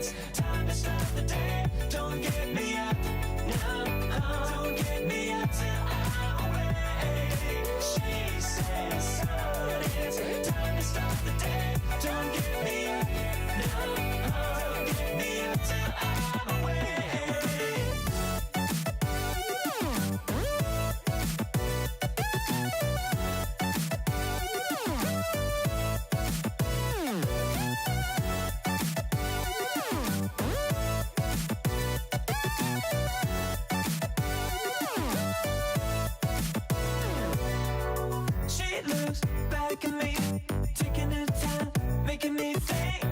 It's time to start the day. Don't get me up, no, don't get me up till I'm awake. She says, son, it's time to start the day. Don't get me up, no, don't get me up till I'm awake. She looks back at me, taking her time, making me think.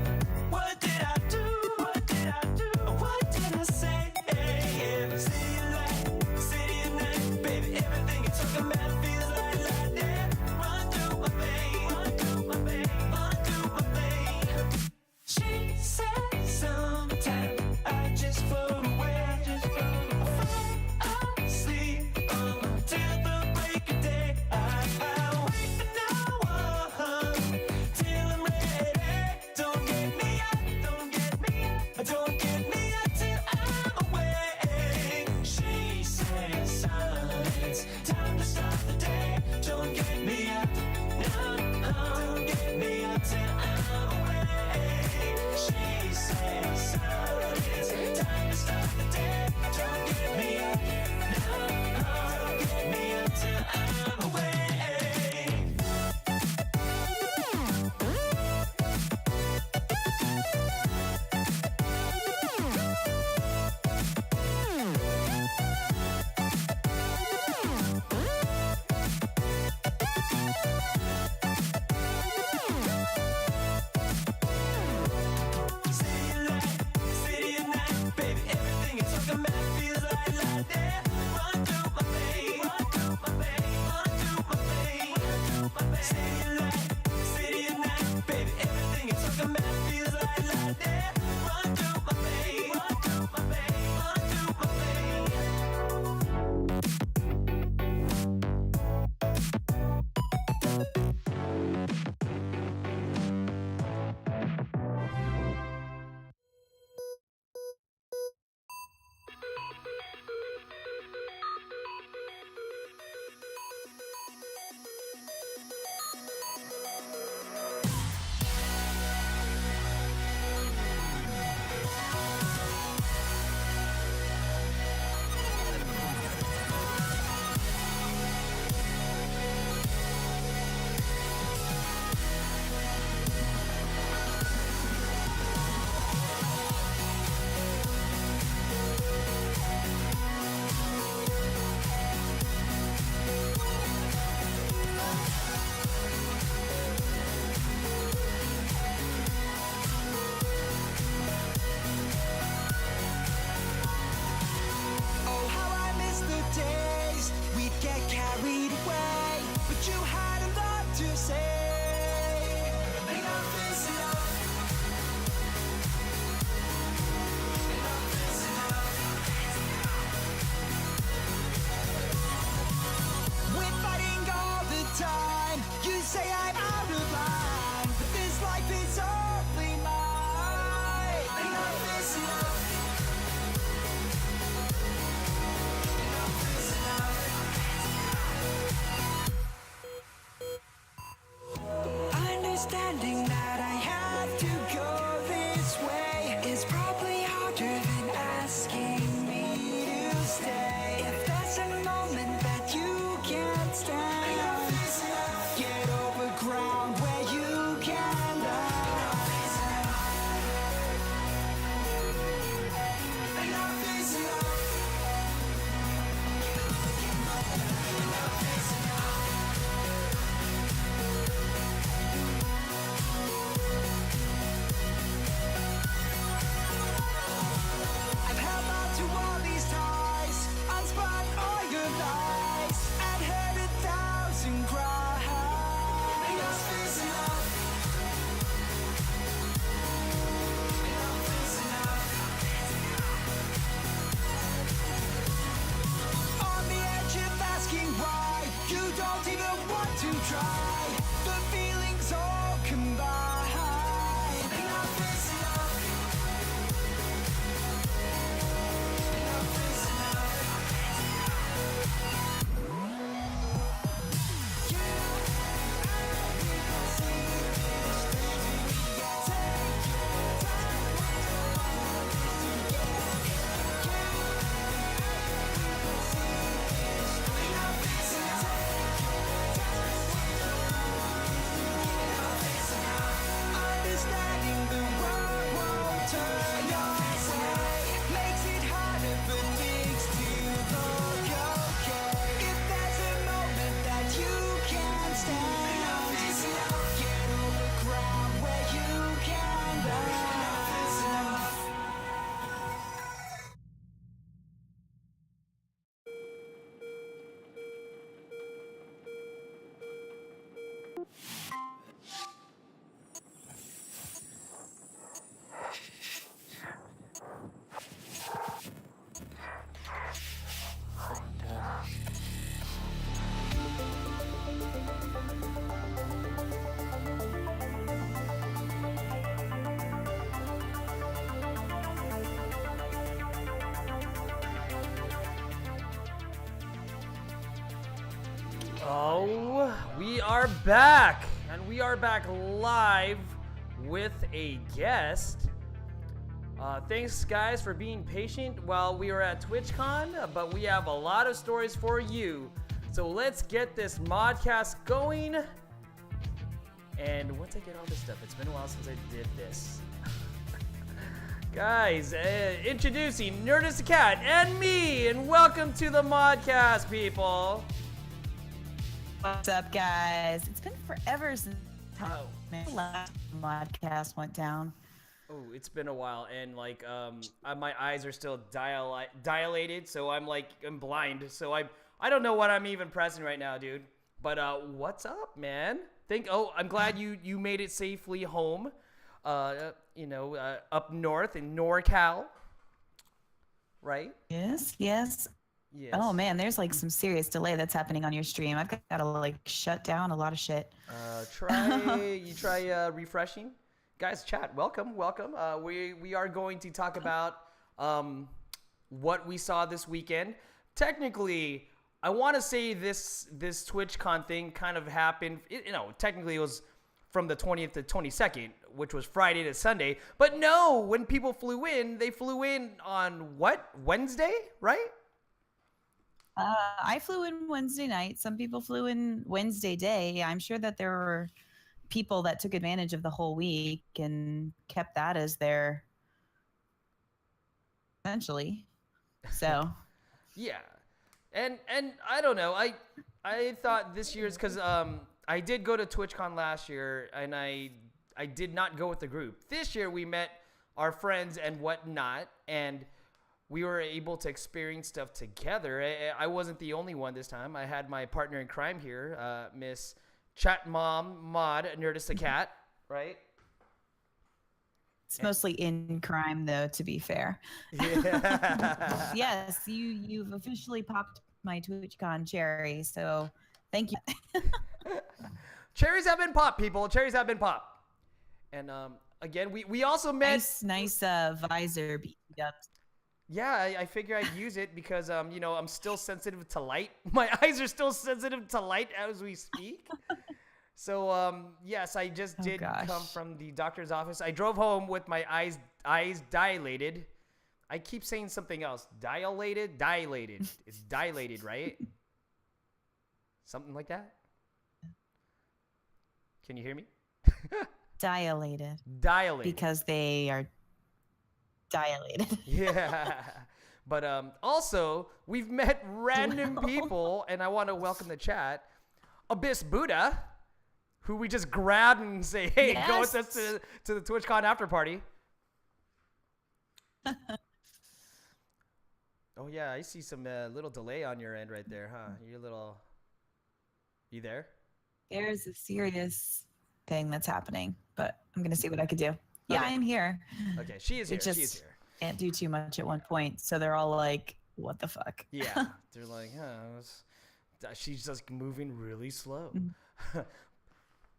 What did I do? What did I do? What did I say? Yeah. City of light, city of night, baby, everything you're talking about feels like lightning. Run through my veins, run through my veins, run through my veins. She said sometimes I just float away, just float away. I fall asleep until the break of day. I wait for no one till I'm ready. Don't get me up, don't get me up, don't get me up till I'm awake. She says, son, it's time to start the day. Don't get me up, no, don't get me up till I'm awake. She says, son, it's time to start the day. Don't get me up, no, don't get me up till I'm awake. City of light, city of night, baby, everything you're talking about feels like lightning. Run through my veins, run through my veins, run through my veins, run through my veins. City of light, city of night, baby, everything you're talking about feels like lightning. Run through my veins, run through my veins, run through my veins. Oh, how I miss the days we'd get carried away, but you had a lot to say. Enough is enough. Enough is enough. We're fighting all the time. You say I'm out of line, but this life is only mine. Enough is enough. Understanding that I have to go this way is probably harder than asking me to stay. If there's a moment that you can't stand, get over ground where you can lie. Enough is enough. Enough is enough. I've held on to all these ties, unspun all your lies, and heard 1,000 cries. Enough is enough. Enough is enough. On the edge of asking why, you don't even want to try. The feelings all combine. Enough is enough. Oh, we are back, and we are back live with a guest. Thanks, guys, for being patient while we were at TwitchCon, but we have a lot of stories for you. So let's get this MODCAST going. And once I get all this stuff, it's been a while since I did this. Guys, introducing Nerdist the Cat and me, and welcome to the MODCAST, people. What's up, guys? It's been forever since the last MODCAST went down. Oh, it's been a while, and like my eyes are still dilated, so I'm blind, so I don't know what I'm even pressing right now, dude. But what's up, man? I'm glad you made it safely home. Up north in NorCal, right? Yes. Yes. Oh man, there's like some serious delay that's happening on your stream. I've got to like shut down a lot of shit. Try refreshing. Guys, chat, welcome. We are going to talk about what we saw this weekend. Technically, I want to say this TwitchCon thing kind of happened. Technically it was from the 20th to 22nd, which was Friday to Sunday. But no, when people flew in, they flew in on what? Wednesday, right? I flew in Wednesday night. Some people flew in Wednesday day. I'm sure that there were people that took advantage of the whole week and kept that as their essentially. So yeah. And I don't know. I thought this year's because I did go to TwitchCon last year, and I did not go with the group. This year we met our friends and whatnot, and we were able to experience stuff together. I wasn't the only one this time. I had my partner in crime here, Miss Chat Mom Mod Nerdist the Cat, right? it's mostly in crime, though, to be fair. Yeah. Yes, you've officially popped my TwitchCon cherry, so thank you. Cherries have been popped, people. Cherries have been popped. And again, we also met. Nice visor beat up. Yeah, I figure I'd use it because I'm still sensitive to light. My eyes are still sensitive to light as we speak. So yes, I just did come from the doctor's office. I drove home with my eyes dilated. I keep saying something else. Dilated. It's dilated, right? Something like that. Can you hear me? Dilated. Because they are dilated. Yeah. But also, we've met random people, and I want to welcome the chat. Abyss Buddha, who we just grabbed and say, hey, yes. Go with us to the TwitchCon after party. Oh, yeah, I see some little delay on your end right there, huh? You there? There's a serious thing that's happening, but I'm going to see what I could do. Yeah, Okay. I'm here. Okay, she is here. She is here. Can't do too much at one point, so they're all like, what the fuck? Yeah, they're like, she's just moving really slow.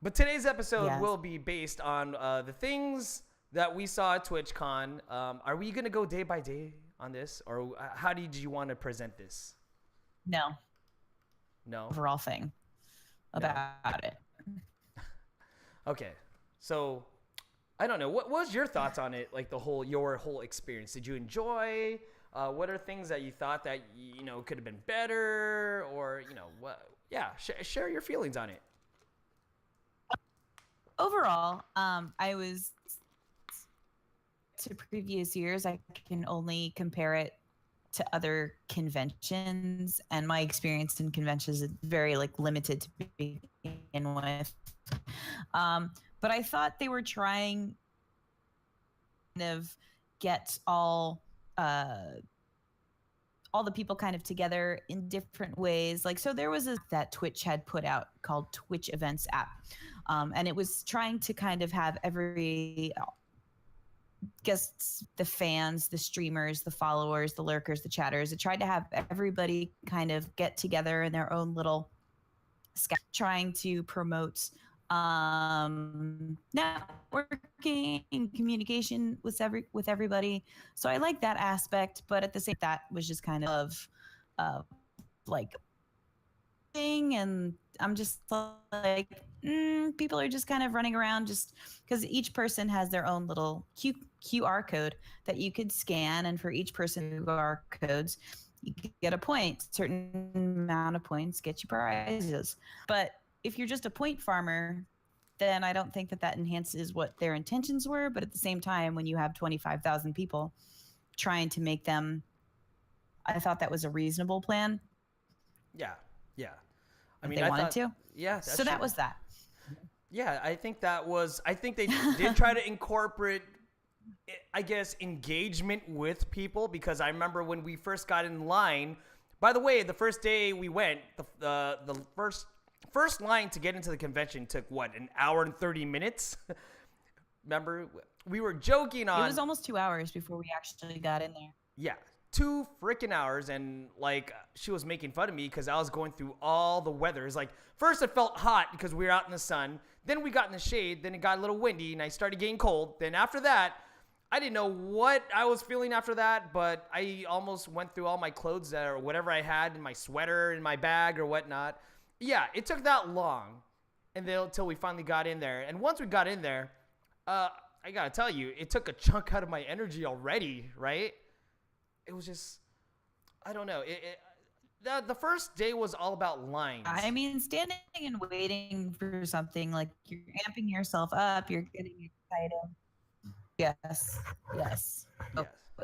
But today's episode will be based on the things that we saw at TwitchCon. Are we going to go day by day on this, or how did you want to present this? No. Overall thing about it. Okay, so I don't know. What was your thoughts on it? Like your whole experience. Did you enjoy? What are things that you thought that could have been better, or what? Yeah, share your feelings on it. Overall, I was to previous years. I can only compare it to other conventions, and my experience in conventions is very limited to begin with. But I thought they were trying to get all the people kind of together in different ways. So there was that Twitch had put out called Twitch Events app. And it was trying to kind of have every guests, the fans, the streamers, the followers, the lurkers, the chatters. It tried to have everybody kind of get together in their own little trying to promote networking, communication with everybody. So I like that aspect, but at the same, that was just kind of and I'm just like, people are just kind of running around just because each person has their own little QR code that you could scan, and for each person QR codes, you get a point. Certain amount of points get you prizes. But if you're just a point farmer, then I don't think that enhances what their intentions were. But at the same time, when you have 25,000 people trying to make them, I thought that was a reasonable plan. Yeah. I If mean, they wanted to. Yeah. That's So that true. was that. Yeah, I think they did try to incorporate, I guess, engagement with people, because I remember when we first got in line. By the way, the first day we went, the first line to get into the convention took what, an hour and 30 minutes? Remember, we were joking on. It was almost 2 hours before we actually got in there. Yeah, 2 freaking hours, and like she was making fun of me because I was going through all the weathers. Like, first it felt hot because we were out in the sun. Then we got in the shade. Then it got a little windy, and I started getting cold. Then after that, I didn't know what I was feeling after that, but I almost went through all my clothes or whatever I had in my sweater, in my bag, or whatnot. Yeah, it took that long, and then until we finally got in there. And once we got in there, I gotta tell you, it took a chunk out of my energy already, right? It was just, I don't know. The first day was all about lines. I mean, standing and waiting for something, like, you're amping yourself up, you're getting excited. Yes. Yes.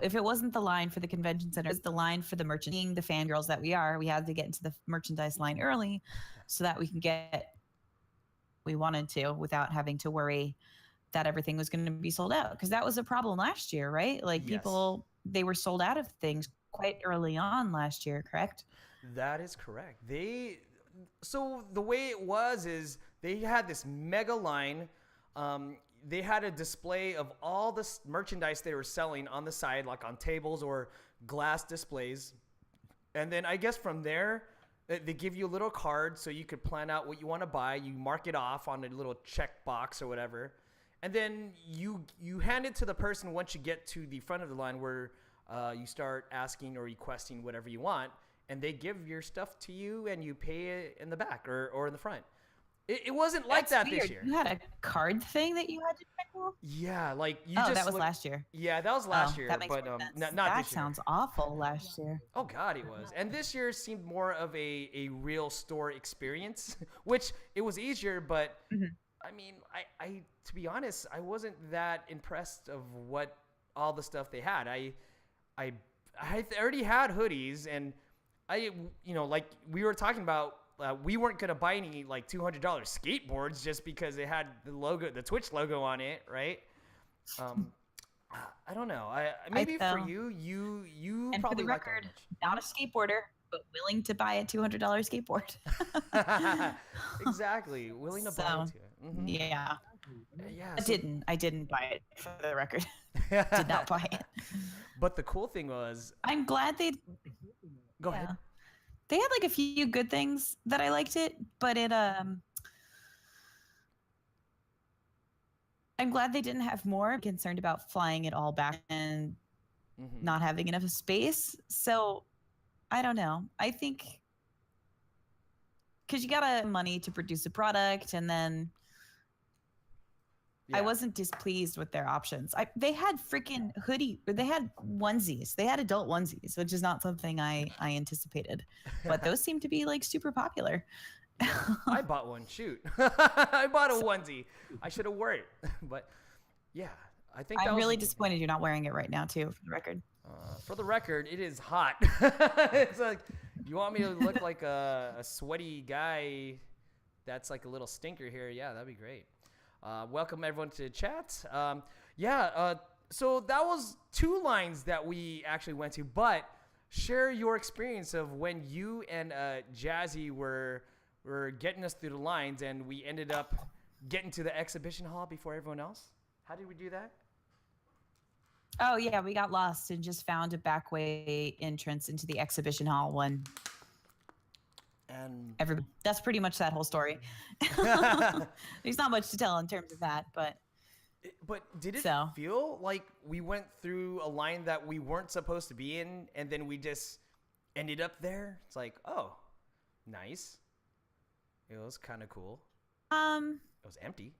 If it wasn't the line for the convention center, it was the line for the merchant. Being the fangirls that we are, we had to get into the merchandise line early so that we can get what we wanted to without having to worry that everything was going to be sold out. Because that was a problem last year, right? Like, Yes. people, they were sold out of things quite early on last year, correct? That is correct. So the way it was is they had this mega line. They had a display of all the merchandise they were selling on the side, like on tables or glass displays. And then I guess from there, they give you a little card so you could plan out what you want to buy. You mark it off on a little check box or whatever. And then you hand it to the person once you get to the front of the line, where you start asking or requesting whatever you want. And they give your stuff to you, and you pay it in the back or in the front. It wasn't like That's that weird. this year. You had a card thing that you had to check off? Yeah, like you Oh, just that was last year. Yeah, that was last year, That makes but more sense. not That this year. sounds awful last year. Oh God, it was. And this year seemed more of a real store experience, which it was easier, but I mean, I to be honest, I wasn't that impressed of what all the stuff they had. I already had hoodies, and like we were talking about, we weren't gonna buy any like $200 skateboards just because they had the Twitch logo on it, right? I don't know. Maybe for you And probably for the like that record, not a skateboarder, but willing to buy a $200 skateboard. much. Exactly, willing to buy So, into it. Mhm. Yeah. Yeah. I didn't buy it, for the record. Did not buy it. But the cool thing was, I'm glad they go ahead. They had like a few good things that I liked it, but I'm glad they didn't have more. I'm concerned about flying it all back and Mhm. not having enough space. So I don't know. I think because you got money to produce a product, and then I Yeah. wasn't displeased with their options. They had freaking they had onesies. They had adult onesies, which is not something I anticipated. But those seem to be like super popular. I bought one. Shoot, I bought a onesie. I should have worn it, but yeah, I think that I'm was really the- disappointed you're not wearing it right now, too, for the record. For the record, it is hot. It's like, you want me to look like a sweaty guy that's like a little stinker here? Yeah, that'd be great. Welcome everyone to chat. So that was 2 lines that we actually went to, but share your experience of when you and Jazzy were getting us through the lines, and we ended up getting to the exhibition hall before everyone else. How did we do that? Oh, yeah, we got lost and just found a back way entrance into the exhibition hall when And that's pretty much that whole story. There's not much to tell in terms of that, but did it So. feel like we went through a line that we weren't supposed to be in, and then we just ended up there? It's like, oh, nice. It was kind of cool. Um, It was empty.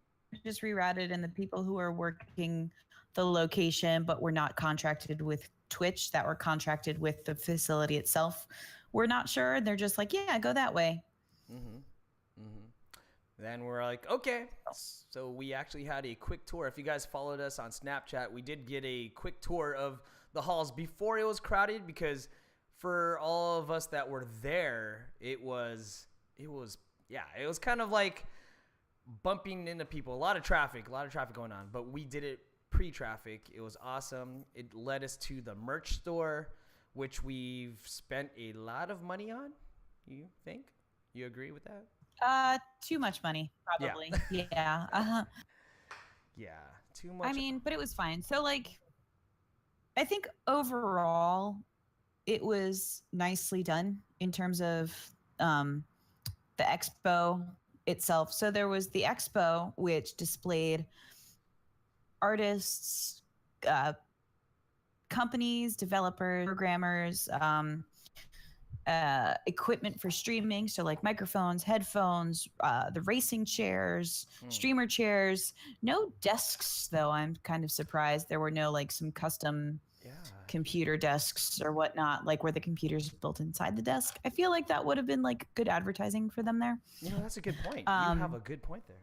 just rerouted, and the people who are working the location but were not contracted with Twitch, that were contracted with the facility itself, were not sure. They're just like, yeah, go that way. Mm-hmm. Mm-hmm. Then we're like, okay. So we actually had a quick tour. If you guys followed us on Snapchat, we did get a quick tour of the halls before it was crowded, because for all of us that were there, it was kind of like bumping into people. A lot of traffic going on. But we did it pre-traffic. It was awesome. It led us to the merch store, which we've spent a lot of money on. You think? You agree with that? Too much money, probably. Yeah. Yeah, too much. I mean, but it was fine. So, like, I think overall, it was nicely done in terms of the expo itself. So there was the expo, which displayed artists, companies, developers, programmers, equipment for streaming, so like microphones, headphones, the racing chairs, streamer chairs. No desks, though. I'm kind of surprised there were no like some custom computer desks or whatnot, like where the computer's built inside the desk. I feel like that would have been like good advertising for them there. You know, that's a good point. You have a good point there.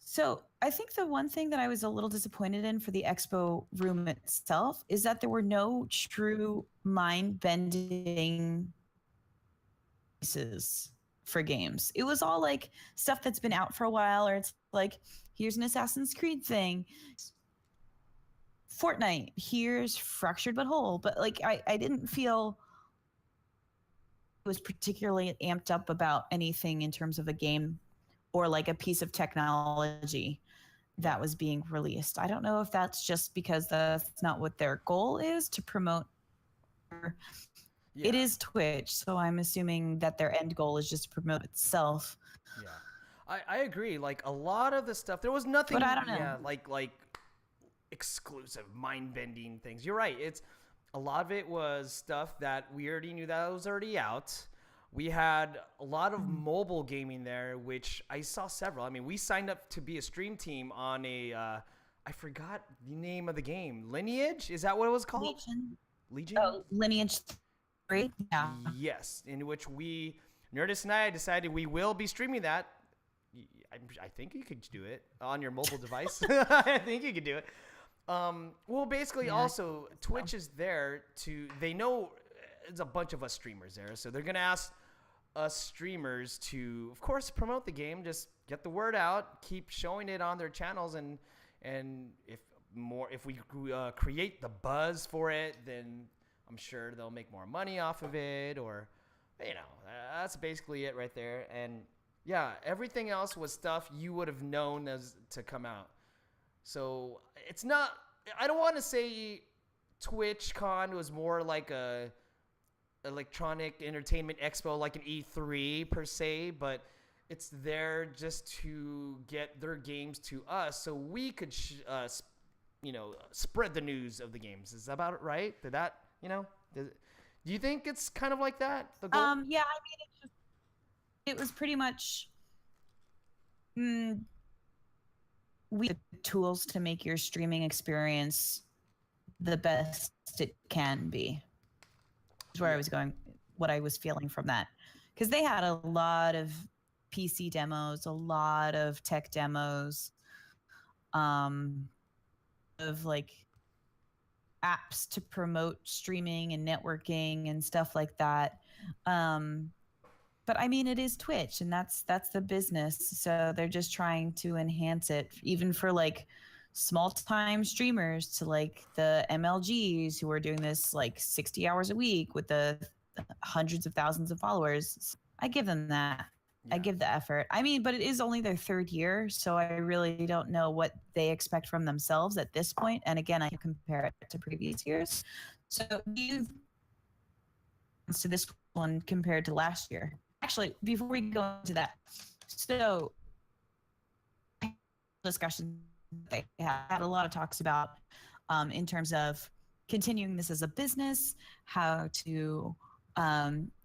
So I think the one thing that I was a little disappointed in for the expo room itself is that there were no true mind-bending pieces for games. It was all like stuff that's been out for a while, or it's like, here's an Assassin's Creed thing. Fortnite, here's Fractured But Whole. But like I didn't feel it was particularly amped up about anything in terms of a game or like a piece of technology that was being released. I don't know if that's just because that's not what their goal is to promote. It is Twitch, so I'm assuming that their end goal is just to promote itself. Yeah, I agree. Like a lot of the stuff, there was nothing. But I don't know. Yeah, like exclusive, mind-bending things. You're right. It's a lot of it was stuff that we already knew that was already out. We had a lot of mobile gaming there, which I saw several. I mean, we signed up to be a stream team on a, I forgot the name of the game. Lineage? Is that what it was called? Legion? Oh, Lineage 3? Yeah. Yes, in which Nerdist and I decided we will be streaming that. I think you could do it on your mobile device. I think you could do it. Well, basically, also, Twitch is there they know there's a bunch of us streamers there, so they're going to ask us streamers to, of course, promote the game, just get the word out, keep showing it on their channels, and if we create the buzz for it, then I'm sure they'll make more money off of it, or, you know, that's basically it right there. And yeah, everything else was stuff you would have known as to come out. So it's not, I don't want to say TwitchCon was more like a electronic entertainment expo, like an E3 per se, but it's there just to get their games to us so we could spread the news of the games. Is that about it, right? Did that, do you think it's kind of like that, the goal? Yeah, I mean, it was pretty much we have the tools to make your streaming experience the best it can be. Where I was going, what I was feeling from that, because they had a lot of PC demos, a lot of tech demos, of like apps to promote streaming and networking and stuff like that. But I mean, it is Twitch, and that's the business, so they're just trying to enhance it, even for like small-time streamers to like the MLGs who are doing this like 60 hours a week with the hundreds of thousands of followers. I give them that. Yeah. I give the effort. I mean, but it is only their third year, so I really don't know what they expect from themselves at this point. And again, I compare it to previous years. So to this one compared to last year. Actually, before we go into that, so discussion. They had a lot of talks about in terms of continuing this as a business, how to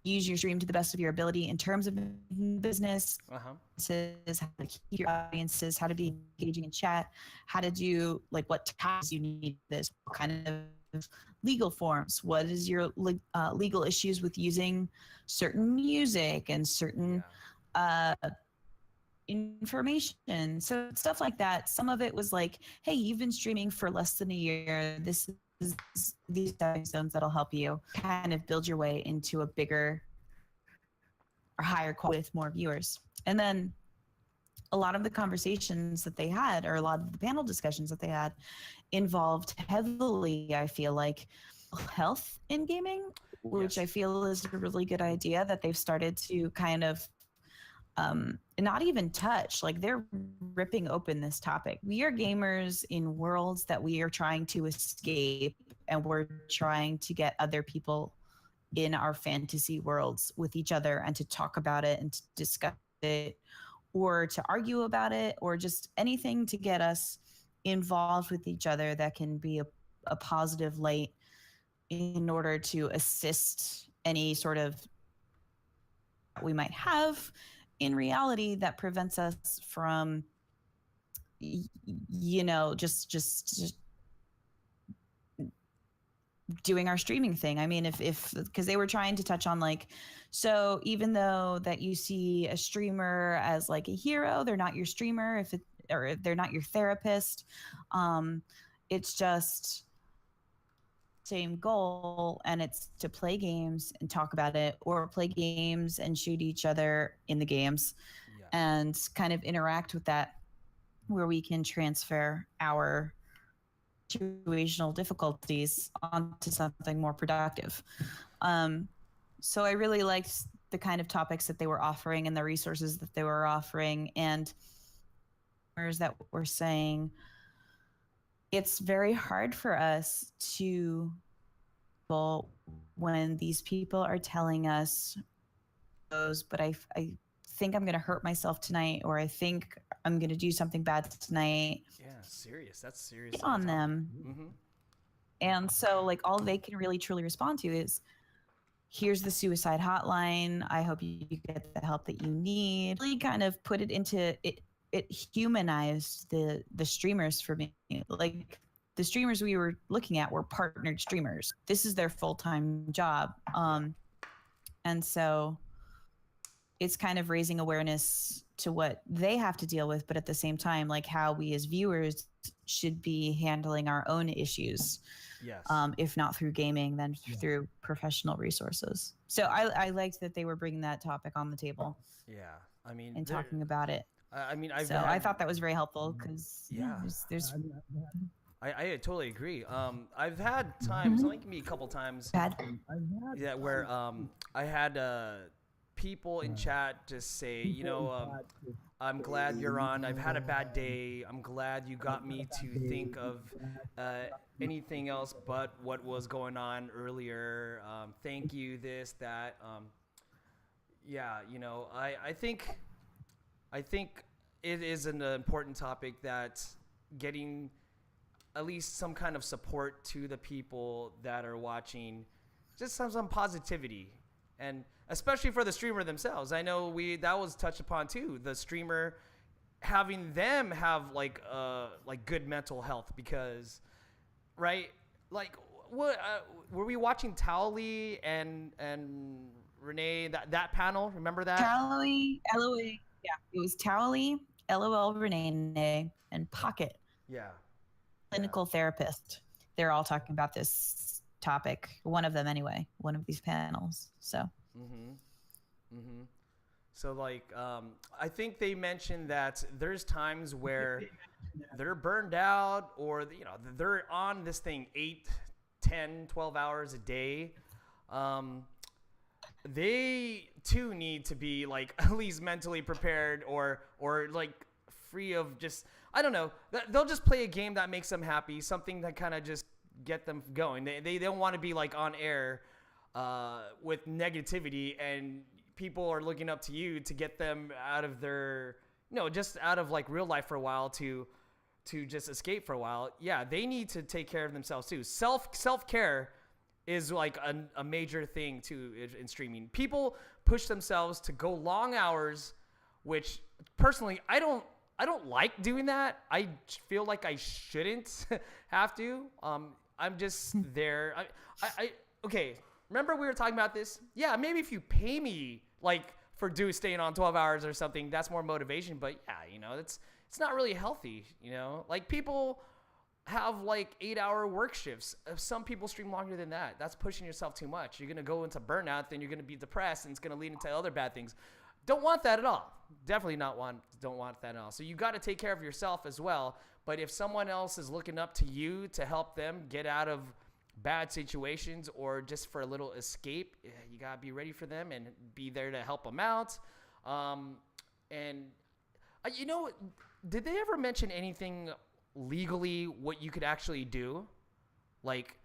use your stream to the best of your ability in terms of business, Uh-huh. how to keep your audiences, how to be engaging in chat, how to do like what tasks you need this, what kind of legal forms, what is your legal issues with using certain music and certain information. So stuff like that. Some of it was like, hey, you've been streaming for less than a year. This is these stepping stones that'll help you kind of build your way into a bigger or higher quality with more viewers. And then a lot of the conversations that they had, or a lot of the panel discussions that they had, involved heavily, I feel like, health in gaming, which I feel is a really good idea that they've started to kind of not even touch. Like, they're ripping open this topic. We are gamers in worlds that we are trying to escape, and we're trying to get other people in our fantasy worlds with each other and to talk about it and to discuss it, or to argue about it, or just anything to get us involved with each other that can be a positive light in order to assist any sort of we might have in reality that prevents us from, you know, just doing our streaming thing. I mean, if because they were trying to touch on like, so even though that you see a streamer as like a hero, they're not your streamer. Or they're not your therapist. It's just same goal, and it's to play games and talk about it, or play games and shoot each other in the games, and kind of interact with that, where we can transfer our situational difficulties onto something more productive. So I really liked the kind of topics that they were offering and the resources that they were offering, and that were saying it's very hard for us to, when these people are telling us, but I think I'm going to hurt myself tonight, or I think I'm going to do something bad tonight. Yeah, serious. That's serious. On them. Mm-hmm. And so, like, all they can really truly respond to is, here's the suicide hotline. I hope you get the help that you need. Really kind of put it into it. It humanized the streamers for me. Like, the streamers we were looking at were partnered streamers. This is their full-time job. And so it's kind of raising awareness to what they have to deal with, but at the same time, like, how we as viewers should be handling our own issues. Yes. If not through gaming, then through professional resources. So I liked that they were bringing that topic on the table. Yeah. I mean, and talking about it. I mean, I thought that was very helpul, because there's I totally agree. I've had times, like me a couple times, where I had people in chat just say, you know, I'm glad you're on. I've had a bad day. I'm glad you got me to think of anything else but what was going on earlier. Thank you, this, that. Yeah, you know, I think it is an important topic, that getting at least some kind of support to the people that are watching, just some positivity, and especially for the streamer themselves. I know that was touched upon too. The streamer, having them have like good mental health, because, right? Like, what were we watching? Towley and Renee, that panel. Remember that? Towley, LOL. Yeah, it was Towley, LOL, Renee, and Pocket. Yeah. Clinical therapist. They're all talking about this topic. One of them, anyway. One of these panels. So. So, like, I think they mentioned that there's times where they're burned out, or, you know, they're on this thing 8, 10, 12 hours a day. They too need to be, like, at least mentally prepared, or like free of just, I don't know. They'll just play a game that makes them happy, something that kind of just get them going. They don't want to be like on air with negativity, and people are looking up to you to get them out of their, just out of like real life for a while, to just escape for a while. Yeah, they need to take care of themselves too. Self-care is like a major thing too in streaming. People push themselves to go long hours, which personally I don't like doing that. I feel like I shouldn't have to. I'm just there. Okay. Remember we were talking about this? Yeah, maybe if you pay me like for staying on 12 hours or something, that's more motivation. But yeah, you know, it's not really healthy. You know, like people have like 8-hour work shifts. Some people stream longer than that. That's pushing yourself too much. You're gonna go into burnout, then you're gonna be depressed, and it's gonna lead into other bad things. Don't want that at all. Definitely don't want that at all. So you got to take care of yourself as well. But if someone else is looking up to you to help them get out of bad situations or just for a little escape, you got to be ready for them and be there to help them out. You know, did they ever mention anything legally what you could actually do? Like,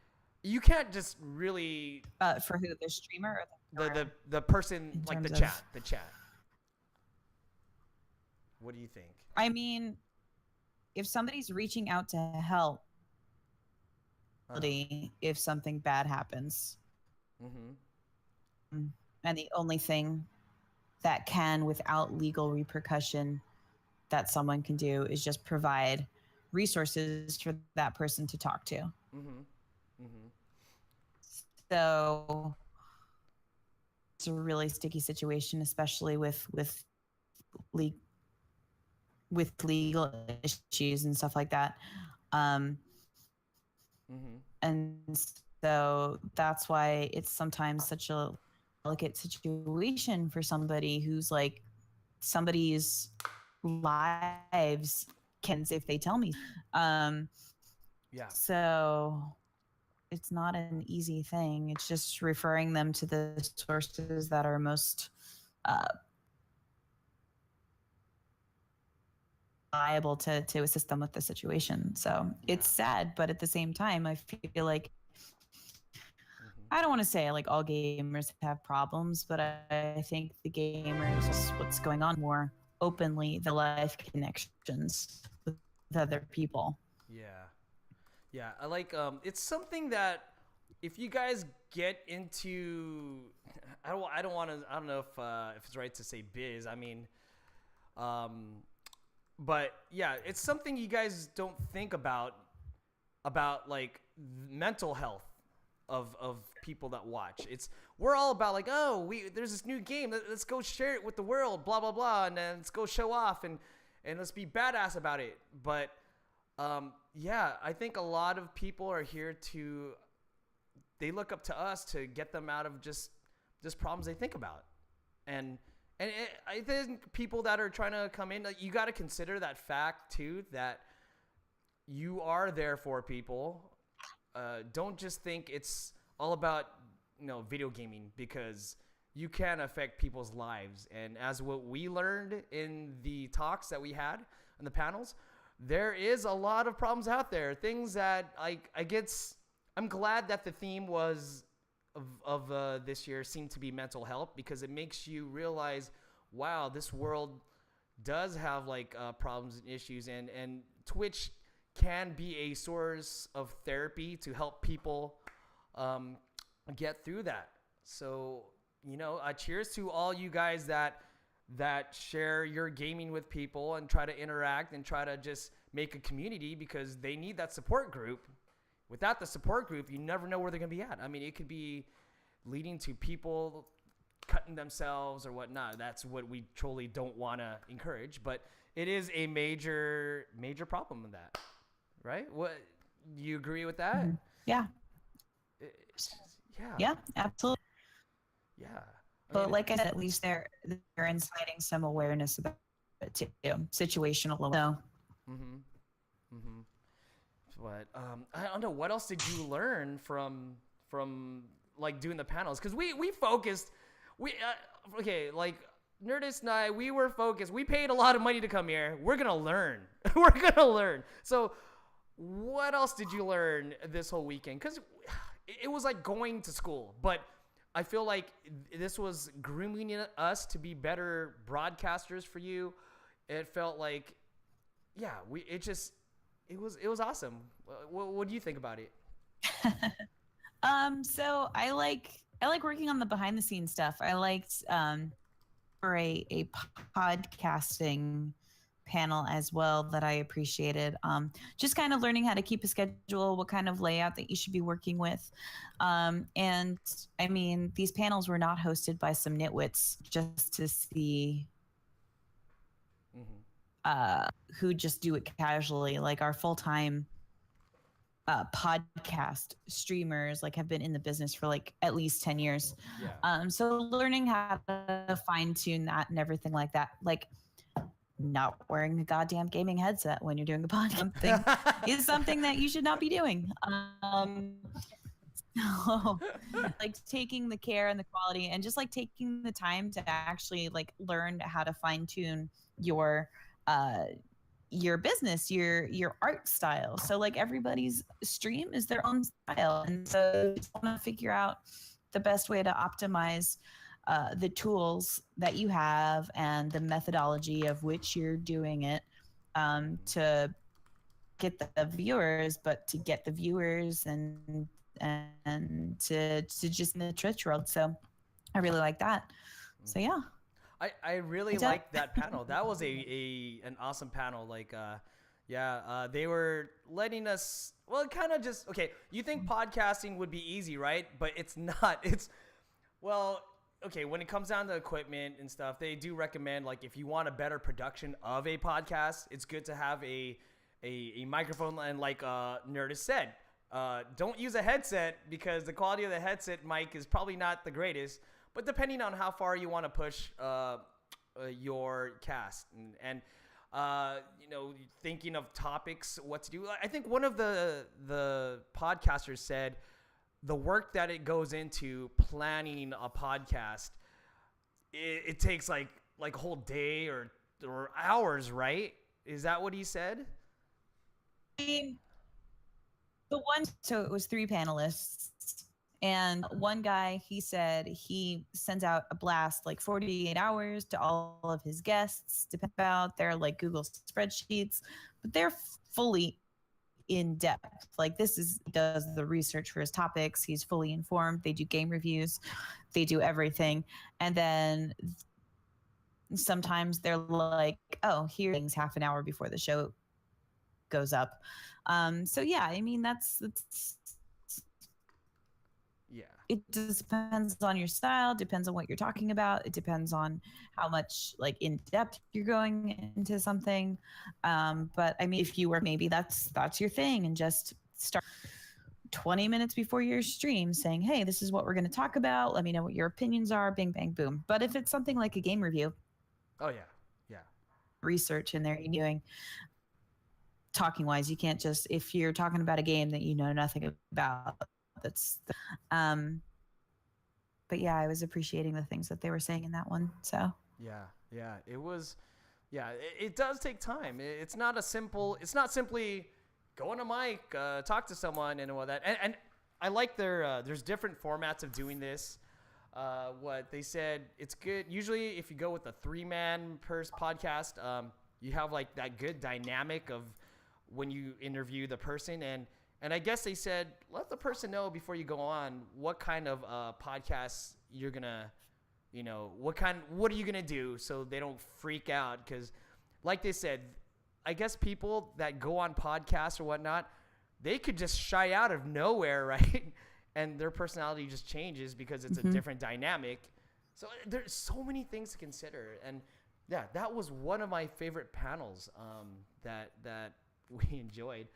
you can't just really For who, the streamer or the person, like the chat. What do you think? I mean, if somebody's reaching out to help, if something bad happens, and the only thing that can, without legal repercussion, that someone can do is just provide resources for that person to talk to. So it's a really sticky situation, especially with legal issues and stuff like that. And so that's why it's sometimes such a delicate situation for somebody who's like, somebody's lives can, if they tell me. So it's not an easy thing. It's just referring them to the sources that are most liable to assist them with the situation. So it's sad, but at the same time, I feel like I don't want to say like all gamers have problems, but I think the gamers, what's going on more openly, the life connections with other people. Yeah, I like it's something that if you guys get into, I don't know if it's right to say biz. I mean, but yeah, it's something you guys don't think about like mental health of people that watch. We're all about like, oh, there's this new game, let's go share it with the world, blah blah blah, and then let's go show off and let's be badass about it. But yeah, I think a lot of people are here they look up to us to get them out of just problems they think about. And I think people that are trying to come in, like, you got to consider that fact too, that you are there for people. Don't just think it's all about, video gaming, because you can affect people's lives. And as what we learned in the talks that we had in the panels, there is a lot of problems out there. Things that I'm glad that the theme of this year seemed to be mental health, because it makes you realize, wow, this world does have like problems and issues, and Twitch can be a source of therapy to help people get through that. So, cheers to all you guys that share your gaming with people and try to interact and try to just make a community, because they need that support group. Without the support group, you never know where they're going to be at. I mean, it could be leading to people cutting themselves or whatnot. That's what we truly don't want to encourage, but it is a major problem in that. Right? What, you agree with that? Yeah. Yeah, absolutely. Yeah. But like I said, at least they're inciting some awareness about it too. Situational awareness. But I don't know, what else did you learn from like doing the panels? Because we focused, like Nerdist and I, we were focused. We paid a lot of money to come here. We're gonna learn. We're gonna learn. So what else did you learn this whole weekend? Because it was like going to school, but I feel like this was grooming us to be better broadcasters for you. It felt like, yeah, it was awesome. What do you think about it? So I like working on the behind the scenes stuff. I liked for a podcasting panel as well that I appreciated. Just kind of learning how to keep a schedule, what kind of layout that you should be working with. And I mean, these panels were not hosted by some nitwits just to see who just do it casually. Like our full-time podcast streamers like have been in the business for like at least 10 years. Yeah. So learning how to fine tune that and everything like that, like not wearing a goddamn gaming headset when you're doing a podcast is something that you should not be doing. So, like taking the care and the quality and just like taking the time to actually like learn how to fine tune your business, your art style. So like everybody's stream is their own style, and so you just want to figure out the best way to optimize the tools that you have and the methodology of which you're doing it to get the viewers, but to get the viewers and to just in the Twitch world. So I really like that. So yeah. I really liked that panel. That was an awesome panel. Like, they were letting us, well, kind of just, okay, you think podcasting would be easy, right? But it's not. It's, well, okay, when it comes down to equipment and stuff, they do recommend, like, if you want a better production of a podcast, it's good to have a microphone, and like Nerdist said, don't use a headset because the quality of the headset mic is probably not the greatest. But depending on how far you want to push your cast and thinking of topics, what to do. I think one of the podcasters said the work that it goes into planning a podcast, it takes like a whole day or hours, right? Is that what he said? The one, so it was 3 panelists. And one guy, he said he sends out a blast like 48 hours to all of his guests, depending about their like Google spreadsheets, but they're fully in depth. Like does the research for his topics. He's fully informed. They do game reviews. They do everything. And then sometimes they're like, oh, here's things half an hour before the show goes up. So yeah, I mean, that's yeah. It just depends on your style, depends on what you're talking about. It depends on how much like in depth you're going into something. But I mean, if you were, maybe that's your thing, and just start 20 minutes before your stream saying, hey, this is what we're going to talk about. Let me know what your opinions are. Bing, bang, boom. But if it's something like a game review, oh yeah, research in there, you're doing talking wise. You can't just, if you're talking about a game that you know nothing about, but yeah, I was appreciating the things that they were saying in that one. So yeah, it was, it does take time. It's not simply go on a mic, talk to someone and all that. And I like there's different formats of doing this. What they said, it's good. Usually if you go with a 3-man per podcast, you have like that good dynamic of when you interview the person, and I guess they said, let the person know before you go on what kind of podcasts you're going to, what are you going to do so they don't freak out. Because like they said, I guess people that go on podcasts or whatnot, they could just shy out of nowhere, right? And their personality just changes because it's a different dynamic. So there's so many things to consider. And yeah, that was one of my favorite panels that we enjoyed.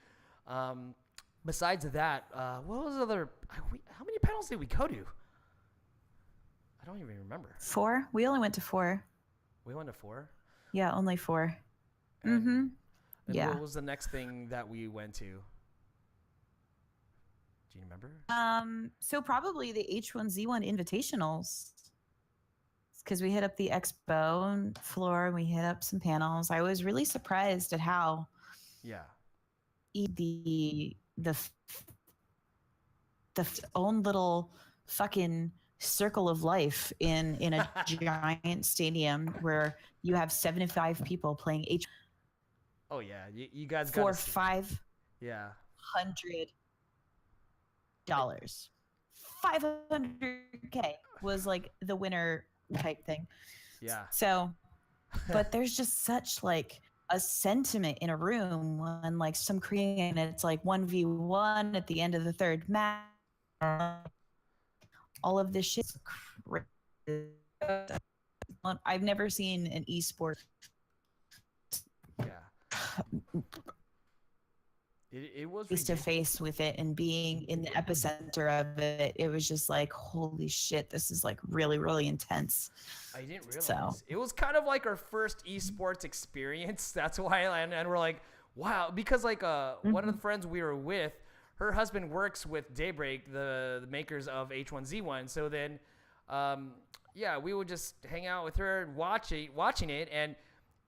Besides that, what was other? How many panels did we go to? I don't even remember. 4. We only went to 4. We went to 4. Yeah, only 4. And yeah. What was the next thing that we went to? Do you remember? So probably the H1Z1 invitationals, because we hit up the expo floor and we hit up some panels. I was really surprised at how the own little fucking circle of life in a giant stadium where you have 75 people playing H. Oh yeah, you guys for $500. $500. 500K was like the winner type thing. Yeah. So, but there's just such like a sentiment in a room when like some Korean, it's like 1v1 at the end of the third match. All of this shit's crazy. I've never seen an esport. Yeah. It was Face to ridiculous. face with it and being in the epicenter of it. It was just like, holy shit, this is like really, really intense. I didn't realize. So It was kind of like our first esports experience. That's why, and we're like, wow, because like one of the friends we were with, her husband works with Daybreak, the makers of H1Z1. So then, yeah, we would just hang out with her and watching it, and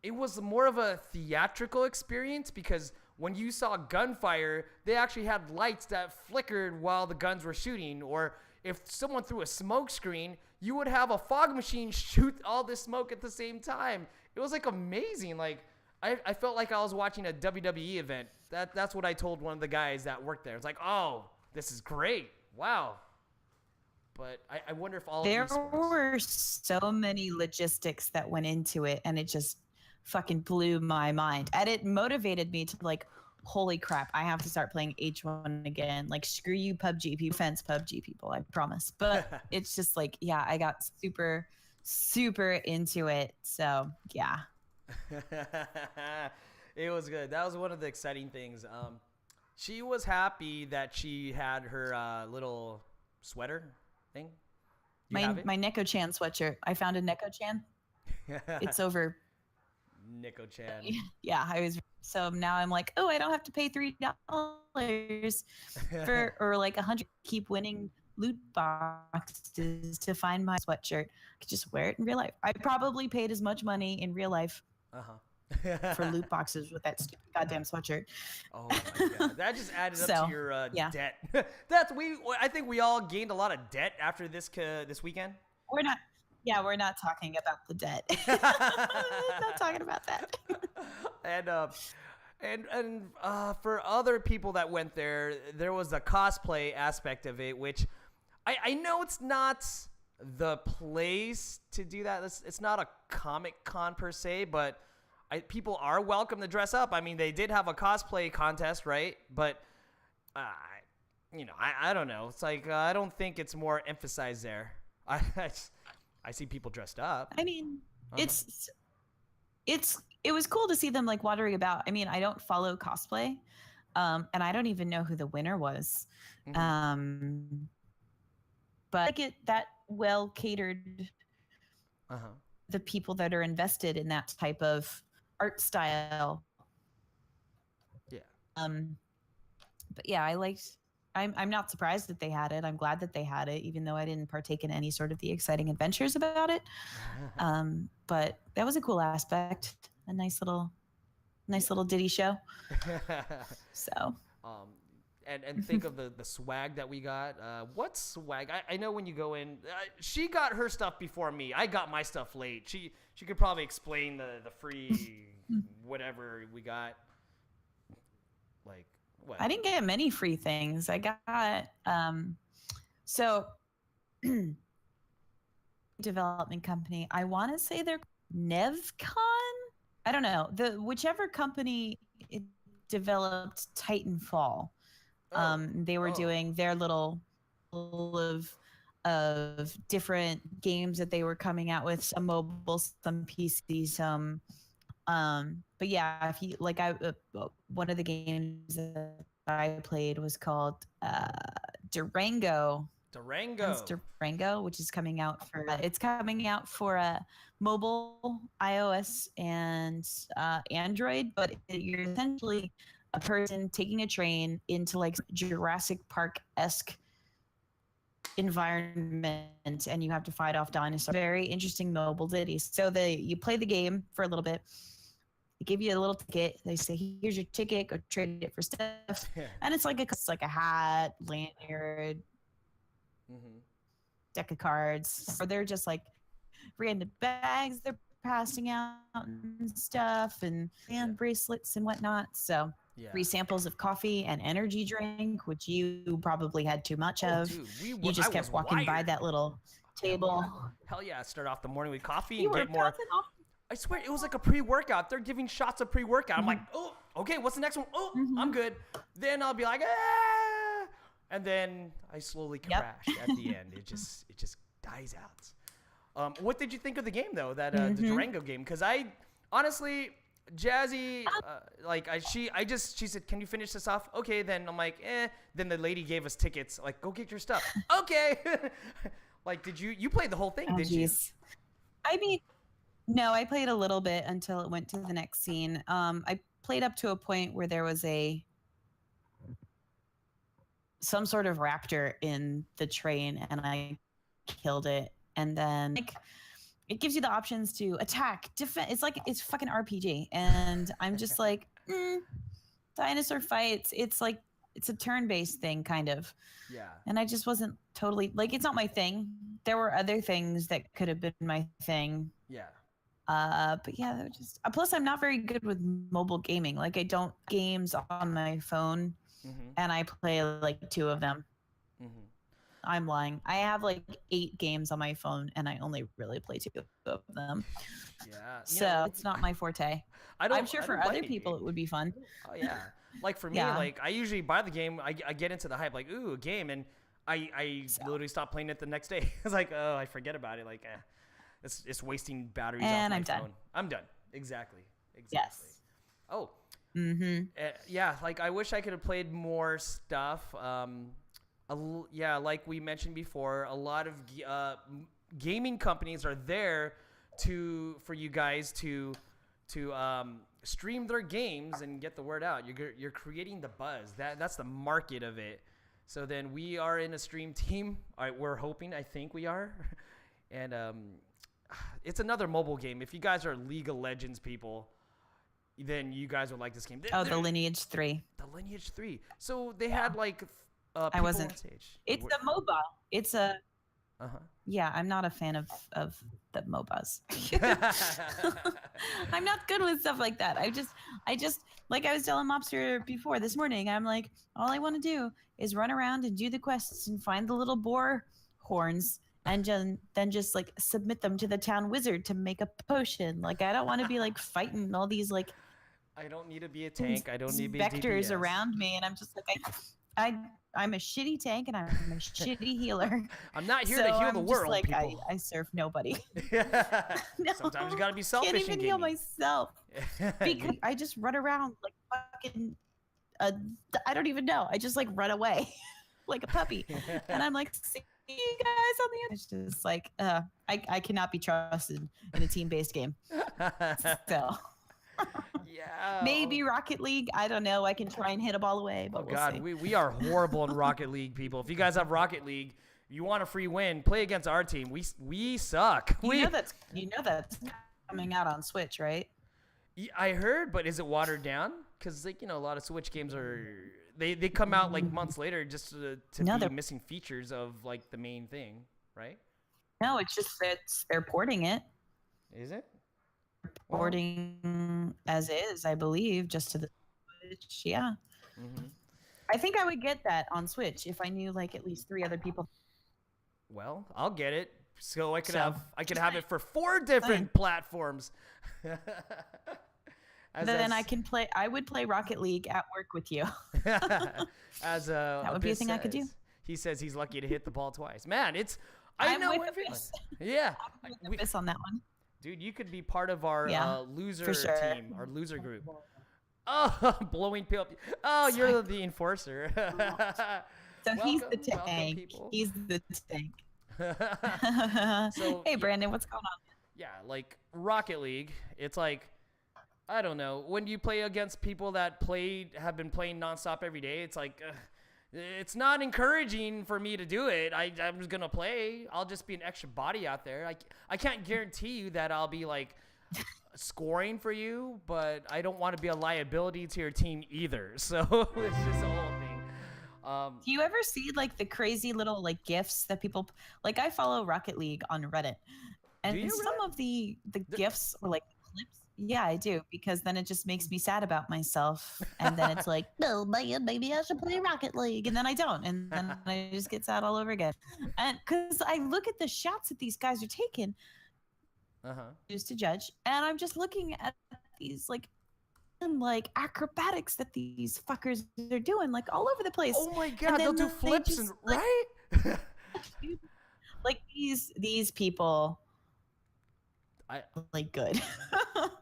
it was more of a theatrical experience because when you saw gunfire, they actually had lights that flickered while the guns were shooting. Or if someone threw a smoke screen, you would have a fog machine shoot all this smoke at the same time. It was like amazing. Like I felt like I was watching a WWE event. That's what I told one of the guys that worked there. It's like, oh, this is great. Wow. But I wonder if all there esports... were so many logistics that went into it, and it just fucking blew my mind. And it motivated me to like, holy crap, I have to start playing H1 again. Like, screw you, PUBG people. Offense, PUBG people, I promise. But it's just like, yeah, I got super, super into it. So yeah. It was good. That was one of the exciting things. She was happy that she had her little sweater thing. You have it? My Neko-chan sweatshirt. I found a Neko-chan. It's over. Nico-chan. Yeah, so now I'm like, oh, I don't have to pay $3 for or like 100. Keep winning loot boxes to find my sweatshirt. I could just wear it in real life. I probably paid as much money in real life for loot boxes with that stupid goddamn sweatshirt. Oh my god, that just added up to your yeah. debt. I think we all gained a lot of debt after this weekend. We're not talking about the debt. Not talking about that. And for other people that went there was a cosplay aspect of it, which I know it's not the place to do that. It's not a Comic Con per se, but people are welcome to dress up. I mean, they did have a cosplay contest, right? But I don't know. It's like I don't think it's more emphasized there. I see people dressed up. I mean, it was cool to see them like wandering about. I mean, I don't follow cosplay, and I don't even know who the winner was. Mm-hmm. But I get that well catered. The people that are invested in that type of art style. Yeah. But yeah, I'm not surprised that they had it. I'm glad that they had it, even though I didn't partake in any sort of the exciting adventures about it. But that was a cool aspect. A nice little ditty show. So. And think of the swag that we got. What swag? I know when you go in, she got her stuff before me. I got my stuff late. She could probably explain the free whatever we got. Like what? I didn't get many free things. I got so development company. I want to say they're NevCon. I don't know. Whichever company developed Titanfall. They were doing their little of different games that they were coming out with, some mobile, some PC, some but yeah, if you like, one of the games that I played was called Durango, which is coming out for mobile, iOS, and Android, but you're essentially a person taking a train into like Jurassic Park-esque environment, and you have to fight off dinosaurs. Very interesting mobile ditties. So you play the game for a little bit. They give you a little ticket. They say, "Here's your ticket. Go trade it for stuff." And it's like a hat, lanyard, deck of cards, or they're just like random bags they're passing out and stuff, and bracelets and whatnot. So Yeah. free samples of coffee and energy drink, which you probably had too much of. Dude, You just kept walking by that little table. Hell yeah! Start off the morning with coffee You and were get more. bouncing off. I swear it was like a pre-workout. They're giving shots of pre-workout. I'm like, oh, okay, what's the next one? Oh, I'm good. Then I'll be like, ah, and then I slowly crash at the end. It just dies out. What did you think of the game though? That the Durango game? Because I honestly, Jazzy, she said, can you finish this off? Okay, then I'm like, eh. Then the lady gave us tickets. Like, go get your stuff. Okay. Like, did you played the whole thing? Oh, did you? I mean, no, I played a little bit until it went to the next scene. I played up to a point where there was some sort of raptor in the train, and I killed it. And then it gives you the options to attack, defend. It's fucking RPG, and I'm just like, dinosaur fights. It's like it's a turn-based thing, kind of. Yeah. And I just wasn't totally like, it's not my thing. There were other things that could have been my thing. Yeah. But yeah, that was just. Plus, I'm not very good with mobile gaming. Like, I don't games on my phone, and I play like 2 of them. I'm lying. I have like 8 games on my phone, and I only really play 2 of them. Yeah. So it's not my forte. I'm sure for other people it would be fun. Oh yeah. Like for me, like I usually buy the game. I get into the hype, like ooh, a game, and I literally stop playing it the next day. It's like, oh, I forget about it. Like, it's wasting batteries off my phone. I'm done. Exactly. Yes. Oh. Yeah. Like I wish I could have played more stuff. Yeah, like we mentioned before, a lot of gaming companies are there for you guys to stream their games and get the word out. You're creating the buzz. That's the market of it. So then we are in a stream team. We're hoping. I think we are, and it's another mobile game. If you guys are League of Legends people, then you guys would like this game. The Lineage 3. The Lineage 3. So they had like. I wasn't. On stage. It's a MOBA. It's a. Yeah, I'm not a fan of the MOBAs. I'm not good with stuff like that. I just like I was telling Mobster before this morning. I'm like, all I want to do is run around and do the quests and find the little boar horns and then just like submit them to the town wizard to make a potion. Like I don't want to be like fighting all these like. I don't need to be a tank. I don't need to be vectors DPS. Around me, and I'm just like I'm a shitty tank and I'm a shitty healer. I'm not here to heal the world, like, people. I serve nobody. No, sometimes you gotta be selfish. I can't even heal myself because I just run around like fucking. I don't even know. I just like run away like a puppy, and I'm like, see you guys on the end. It's just like, I cannot be trusted in a team-based game. So. Yeah. Maybe Rocket League. I don't know. I can try and hit a ball away, but we'll see. We are horrible in Rocket League, people. If you guys have Rocket League, you want a free win, play against our team. We suck. You know that's coming out on Switch, right? I heard, but is it watered down? Because like a lot of Switch games are they come out like months later just to be missing features of like the main thing, right? No, it's just they're porting it. Is it? Porting as is, I believe, just to the Switch. Yeah. I think I would get that on Switch if I knew like at least 3 other people. Well, I'll get it, so I could have it for 4 different platforms. Then I can play. I would play Rocket League at work with you. As that would be a thing I could do. He says he's lucky to hit the ball twice. Man, I'm know with Abyss. Yeah, I'm with Abyss on that one. Dude, you could be part of our loser team, our loser group. Oh, blowing people. Oh, you're the enforcer. So he's the tank. He's the tank. So, hey, Brandon, what's going on? Yeah, like Rocket League, it's like, I don't know. When you play against people that have been playing nonstop every day, it's like, it's not encouraging for me to do it. I'm just going to play. I'll just be an extra body out there. I can't guarantee you that I'll be like scoring for you, but I don't want to be a liability to your team either. So it's just a whole thing. Do you ever see like the crazy little like GIFs that people like? I follow Rocket League on Reddit, and some of the GIFs or like clips Yeah, I do, because then it just makes me sad about myself. And then it's like, no, man, maybe I should play Rocket League. And then I don't. And then I just get sad all over again. And because I look at the shots that these guys are taking, used to judge, and I'm just looking at these like acrobatics that these fuckers are doing like all over the place. Oh my god, they'll do flips and right? Like these people like good.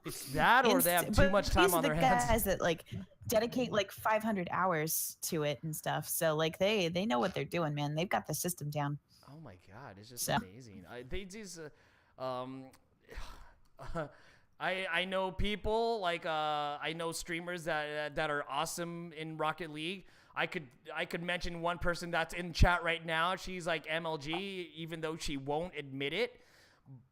It's that, or they have too much time on their hands. These are the guys that like dedicate like 500 hours to it and stuff. So like they know what they're doing, man. They've got the system down. Oh my god, it's just amazing. They just I know people like I know streamers that are awesome in Rocket League. I could mention one person that's in chat right now. She's like MLG, even though she won't admit it.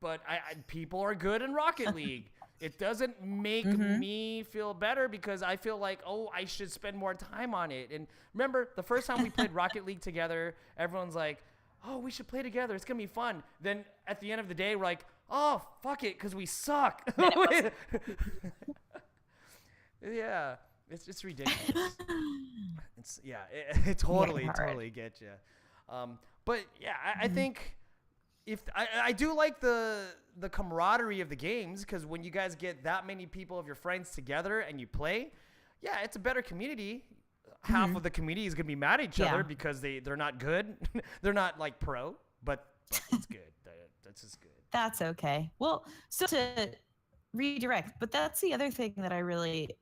But people are good in Rocket League. It doesn't make me feel better because I feel like, oh, I should spend more time on it. And remember, the first time we played Rocket League together, everyone's like, oh, we should play together. It's going to be fun. Then at the end of the day, we're like, oh, fuck it, because we suck. Yeah, it's ridiculous. It totally get you. But yeah, I think if I do like the camaraderie of the games, because when you guys get that many people of your friends together and you play, yeah, it's a better community. Half of the community is gonna be mad at each other because they're not good. They're not like pro, but it's good. That's just good. That's okay. Well, so to redirect, but that's the other thing that I really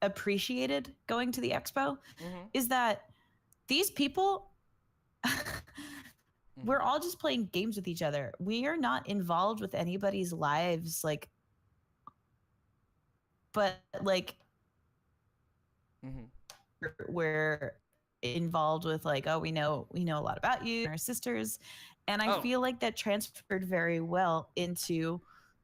appreciated going to the expo is that these people we're all just playing games with each other. We are not involved with anybody's lives, like, but like we're involved with like, oh, we know a lot about you and our sisters, and I feel like that transferred very well into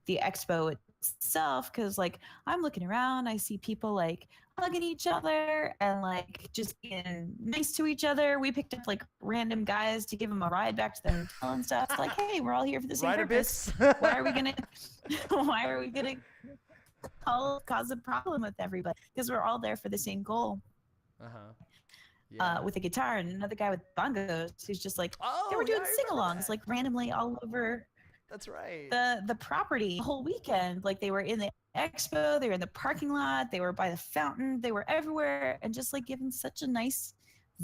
the expo itself, because like I'm looking around, I see people like hugging each other and like just being nice to each other. We picked up like random guys to give them a ride back to the hotel and stuff. It's like, hey, we're all here for the same purpose. Why are we gonna cause a problem with everybody? Because we're all there for the same goal. With a guitar, and another guy with bongos who's just like, they were doing sing-alongs like randomly all over. That's right. The property the whole weekend. Like they were in the expo, they were in the parking lot, they were by the fountain, they were everywhere, and just like giving such a nice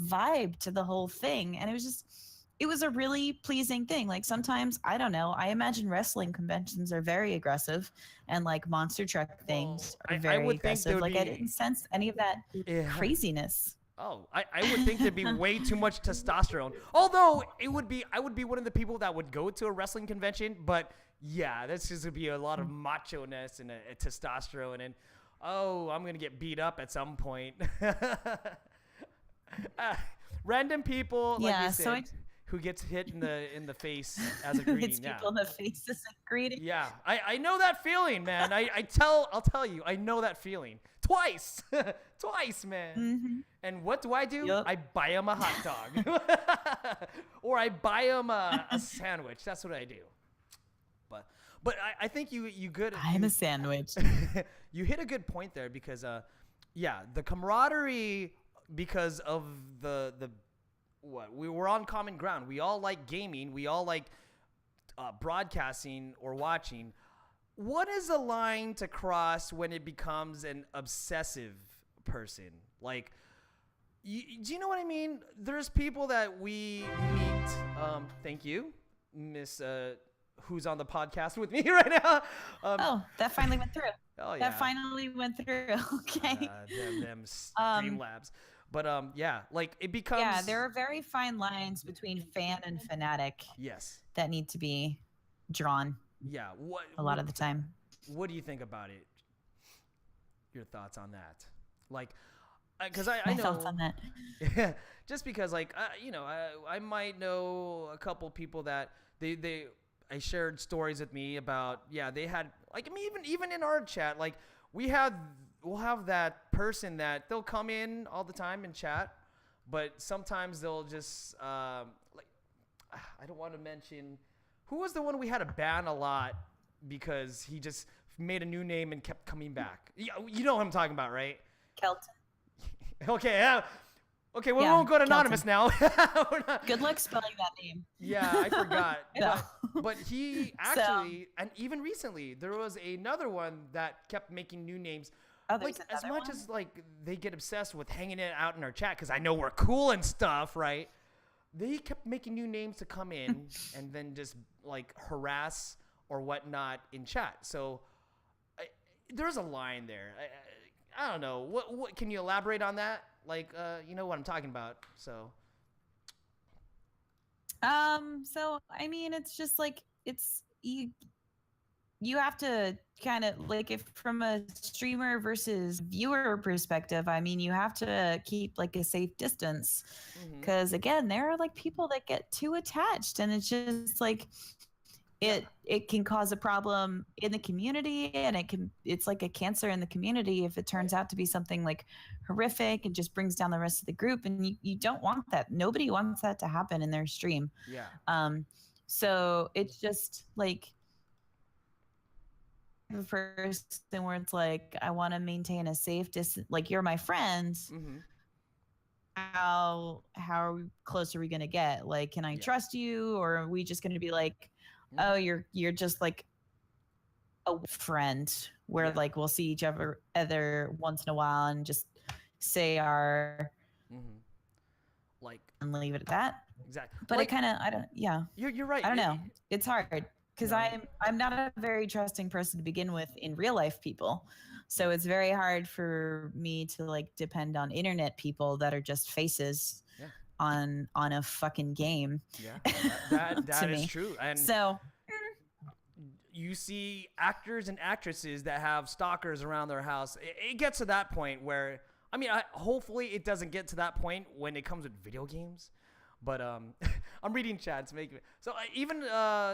vibe to the whole thing. And it was a really pleasing thing. Like sometimes, I don't know, I imagine wrestling conventions are very aggressive, and like monster truck things are very aggressive. Like I didn't sense any of that craziness. Oh, I would think there'd be way too much testosterone. Although I would be one of the people that would go to a wrestling convention, but yeah, that's just gonna be a lot of macho-ness and a testosterone, and I'm gonna get beat up at some point. Random people, like you said, who gets hit in the face as a greeting. It's people in the face as a greeting. Yeah, I know that feeling, man. I'll tell you, I know that feeling. Twice, man. And what do? Yep. I buy him a hot dog, or I buy him a sandwich. That's what I do. But I think you good. I'm a sandwich. You hit a good point there, because the camaraderie, because of the we were on common ground. We all like gaming. We all like broadcasting or watching. What is the line to cross when it becomes an obsessive person? Like, do you know what I mean? There's people that we meet. Thank you, Miss who's on the podcast with me right now. That finally went through. Oh yeah, that finally went through. Okay. Them Streamlabs. But like it becomes. Yeah, there are very fine lines between fan and fanatic. Yes. That need to be drawn. Yeah. A lot of the time. What do you think about it? Your thoughts on that? Like, because I know. Thoughts on that. Just because, like, I might know a couple people that I shared stories with me about. Yeah, they had, like, I mean, even in our chat, like we'll have that person that they'll come in all the time and chat, but sometimes they'll just like, I don't want to mention who was the one we had to ban a lot because he just made a new name and kept coming back. You know what I'm talking about, right? Kelton. Okay, okay, we Yeah, won't go to Kelton. anonymous now. We're not- Good luck spelling that name. Yeah, I forgot. No. But he actually, and even recently, there was another one that kept making new names. Oh, there's Like as another much one? as like they get obsessed with hanging it out in our chat because I know we're cool and stuff, right? They kept making new names to come in and then just like harass or whatnot in chat. So there's a line there. I don't know. What can you elaborate on that? Like, you know what I'm talking about. So I mean, it's just like you have to kind of like, if from a streamer versus viewer perspective, I mean, you have to keep like a safe distance because again, there are like people that get too attached, and it's just like it can cause a problem in the community, and it's like a cancer in the community if it turns out to be something like horrific and just brings down the rest of the group, and you don't want that. Nobody wants that to happen in their stream. So it's just like the first thing where it's like, I want to maintain a safe distance, like you're my friend. How close are we gonna get? Like, can I trust you, or are we just gonna be like, oh, you're just like a friend where like we'll see each other once in a while and just say our like and leave it at that. Exactly. But like, it kind of, I don't, yeah. You're right. I don't know. It's hard because I'm not a very trusting person to begin with in real life people. So it's very hard for me to like depend on internet people that are just faces on a fucking game. Yeah, that is true. And so you see actors and actresses that have stalkers around their house. It gets to that point where, I mean, hopefully it doesn't get to that point when it comes with video games. But I'm reading chats. So even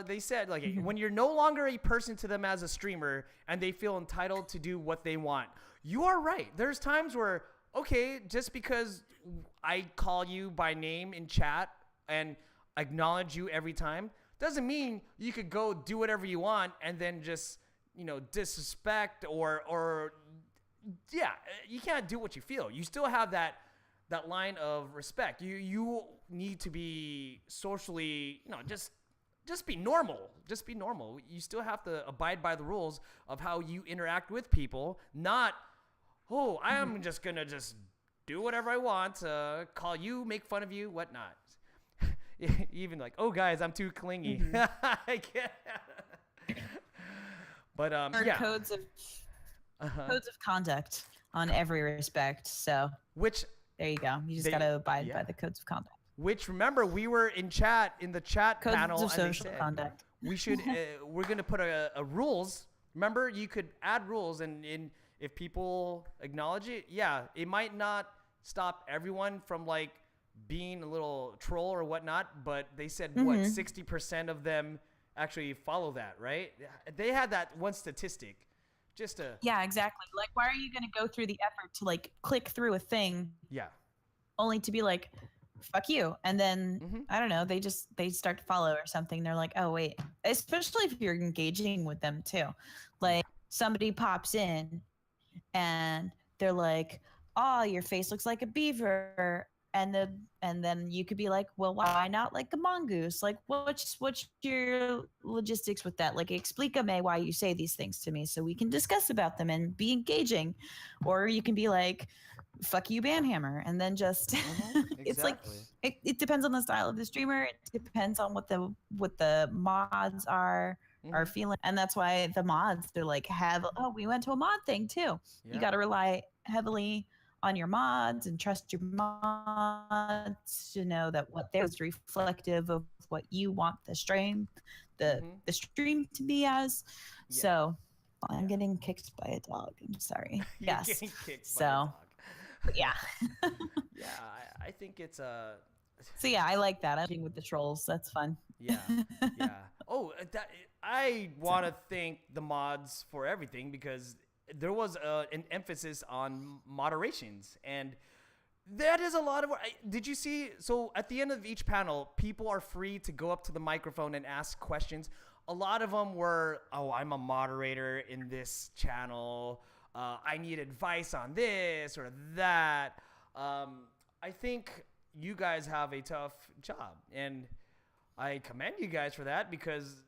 they said, like, when you're no longer a person to them as a streamer and they feel entitled to do what they want. You are right. There's times where, okay, just because I call you by name in chat and acknowledge you every time doesn't mean you could go do whatever you want and then just, disrespect or you can't do what you feel. You still have that line of respect. You need to be socially, just be normal. Just be normal. You still have to abide by the rules of how you interact with people, not, oh, I am just going to just do whatever I want, call you, make fun of you, whatnot. Even like, oh, guys, I'm too clingy. I can't. But, codes of conduct on every respect. So which there you go. You just got to abide by the codes of conduct. Which, remember, we were in the chat codes panel. Of social conduct. We should, we're going to put a rules. Remember, you could add rules, and if people acknowledge it, it might not stop everyone from like being a little troll or whatnot, but they said 60% of them actually follow that, right? They had that one statistic. Yeah, exactly. Like, why are you going to go through the effort to like click through a thing? Yeah. Only to be like, fuck you. And then, I don't know, they start to follow or something. They're like, oh, wait. Especially if you're engaging with them too. Like somebody pops in and they're like, oh, your face looks like a beaver. And then you could be like, well, why not like a mongoose? Like, what's your logistics with that? Like, explícame why you say these things to me so we can discuss about them and be engaging. Or you can be like, fuck you, Banhammer. And then just, it's like, it depends on the style of the streamer. It depends on what the mods are feeling. And that's why the mods, they're like, we went to a mod thing too. Yeah. You got to rely heavily on your mods and trust your mods to know that what they're reflective of what you want the stream the stream to be as. So I'm getting kicked by a dog. I'm sorry. Yes. Getting kicked by a dog. Yeah. I think it's So I like that. I'm with the trolls. That's fun. Yeah. Oh, I want to thank the mods for everything because there was an emphasis on moderations, and That is a lot of work. Did you see? So at the end of each panel, people are free to go up to the microphone and ask questions. A lot of them were, "Oh, I'm a moderator in this channel. I need advice on this or that." I think you guys have a tough job, and I commend you guys for that, because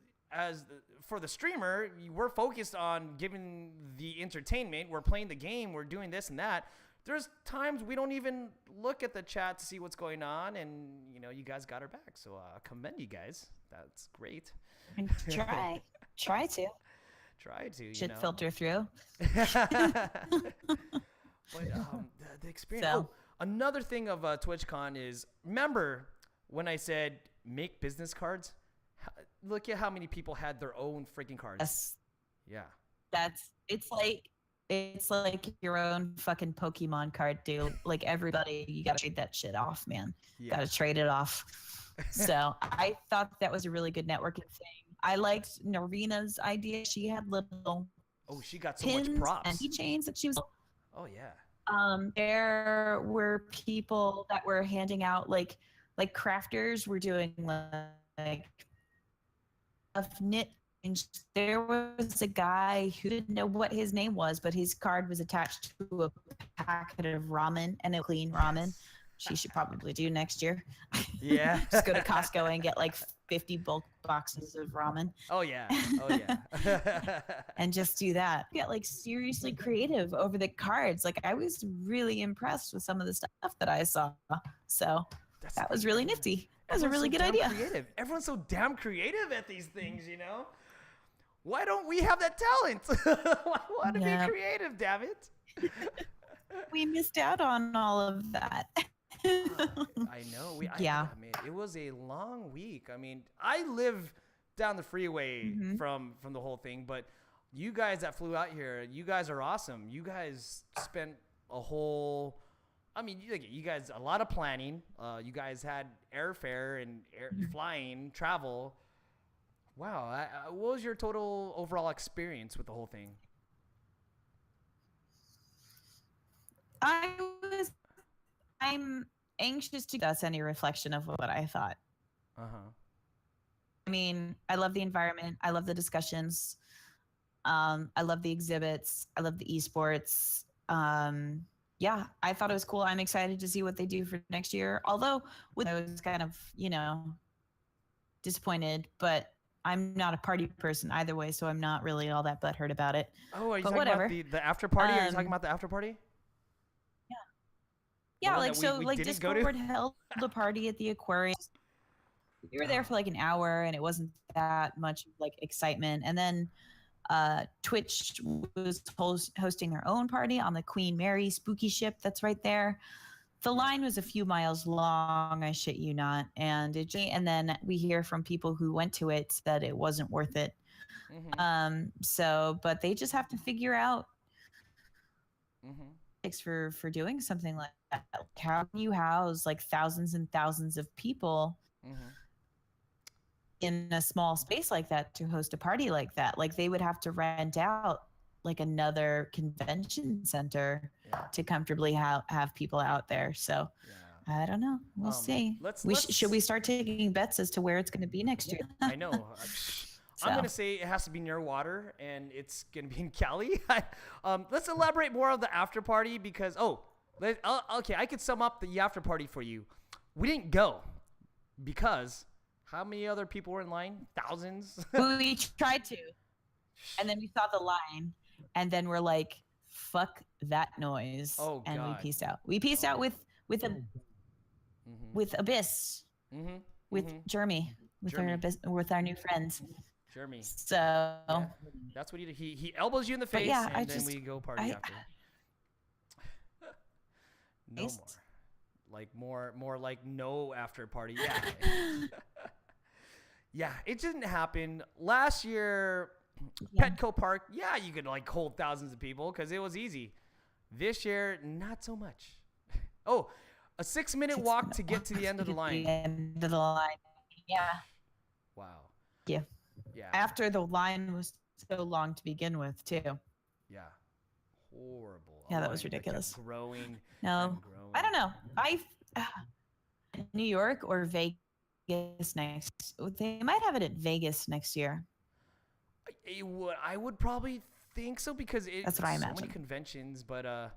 for the streamer, we're focused on giving the entertainment. We're playing the game. We're doing this and that. There's times we don't even look at the chat to see what's going on, and you guys got our back. So I commend you guys. That's great. Try to. Try to. Should filter through. But the experience. So. Oh, another thing of TwitchCon is, remember when I said make business cards? Look at how many people had their own freaking cards. Yes. Yeah. It's like your own fucking Pokemon card, dude. Like, everybody, you gotta trade that shit off, man. Yeah. Gotta trade it off. So I thought that was a really good networking thing. I liked Narina's idea. She had little she got so pins much props. and keychains that she was. Oh yeah. There were people that were handing out like crafters were doing like of knit. And there was a guy who didn't know what his name was, but his card was attached to a packet of ramen, and a clean ramen. She should probably do next year. Yeah. Just go to Costco and get like 50 bulk boxes of ramen. Oh yeah. And just do that. Get like seriously creative over the cards. Like, I was really impressed with some of the stuff that I saw. So that was really nifty. That was a really good idea. Creative. Everyone's so damn creative at these things, Why don't we have that talent? I want to be creative, damn it. We missed out on all of that. I know. Yeah. I mean, it was a long week. I mean, I live down the freeway from the whole thing, but you guys that flew out here, you guys are awesome. You guys spent a whole... I mean, you guys, a lot of planning. You guys had airfare and flying, travel. Wow. What was your total overall experience with the whole thing? I'm anxious to discuss any reflection of what I thought. I mean, I love the environment. I love the discussions. I love the exhibits. I love the esports. Yeah, I thought it was cool. I'm excited to see what they do for next year. Although I was kind of, disappointed, but I'm not a party person either way, so I'm not really all that butthurt about it. Oh, are you but talking whatever. about the after party? Are you talking about the after party? Yeah, one like that so we like didn't go to? Discord held a party at the aquarium. We were there for like an hour, and it wasn't that much like excitement. And then Twitch was hosting their own party on the Queen Mary spooky ship that's right there. The line was a few miles long, I shit you not. And then we hear from people who went to it that it wasn't worth it. But they just have to figure out for doing something like that. Like, how can you house like thousands and thousands of people in a small space like that to host a party like that? Like, they would have to rent out like another convention center to comfortably have people out there. So I don't know. We'll see. Should we start taking bets as to where it's going to be next year? I know. I'm going to say it has to be near water, and it's going to be in Cali. Let's elaborate more on the after party because, okay, I could sum up the after party for you. We didn't go because how many other people were in line? Thousands? We tried to. And then we saw the line, and then we're like, fuck that noise. Oh, and God. we peaced out. We peaced out with Abyss, with Jeremy, with our new friends. Jeremy. So that's what he elbows you in the face, and then we go party after. No more like no after party. Yeah. Yeah, it didn't happen last year. Petco Park, you could like hold thousands of people because it was easy. This year, not so much. Oh, a 6-minute walk to get to the end of the line. Yeah. Wow. Yeah. Yeah. After the line was so long to begin with, too. Yeah. Horrible. Yeah, that was ridiculous. Growing. No. And growing. I don't know. New York or Vegas next. They might have it at Vegas next year. I would probably think so because That's what I so many imagine. conventions, but